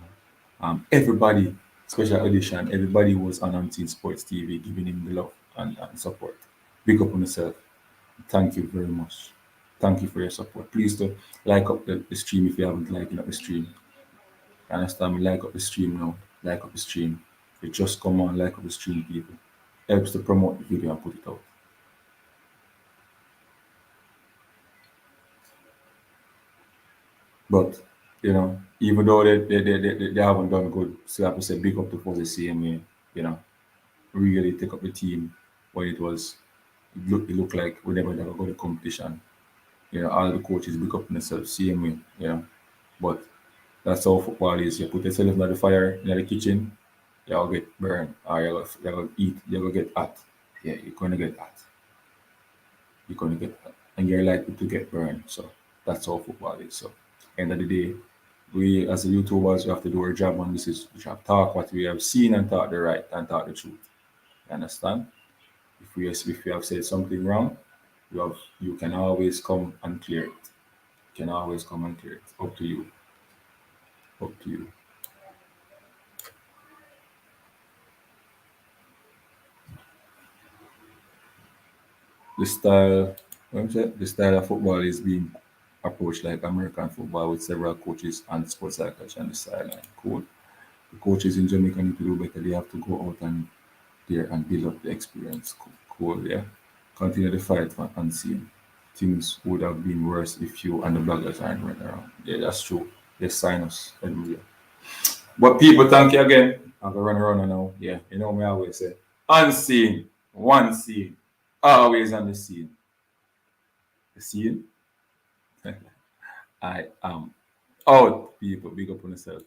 home. Everybody, Special Edition, everybody was on Unseen Sports TV giving him the love and support. Big up on yourself. Thank you very much. Thank you for your support. Please do like up the stream if you haven't liked up the stream. Understand me? Like up the stream now. Like up the stream. If you just come on, like up the stream, people. Helps to promote the video and put it out. But even though they haven't done good, still have to say big up to for the CMA. Really take up the team when it looked like whenever they go to competition. All the coaches big up themselves, same way. But that's how football is. You put yourself in the fire in the kitchen, you'll get burned, or you'll eat, you'll get hot. Yeah, you're gonna get hot. You're gonna get hot. And you're likely to get burned. So that's how football is. So end of the day, we as YouTubers we have to do our job, and this is we have talk what we have seen and talk the right and talk the truth. You understand? If we have said something wrong, you can always come and clear it. You can always come and clear it. Up to you. Up to you. The style of football is being approached like American football with several coaches and sports psychologists on the sideline. Cool. The coaches in Jamaica need to do better. They have to go out and there and build up the experience. Cool, yeah. Continue the fight for unseen. Things would have been worse if you and the bloggers aren't running around. Yeah, that's true. They sign us. But people, thank you again. I'm gonna run around now. Yeah, me I always say unseen, one scene, always on the scene. The scene? I am out, people. Big up on yourself.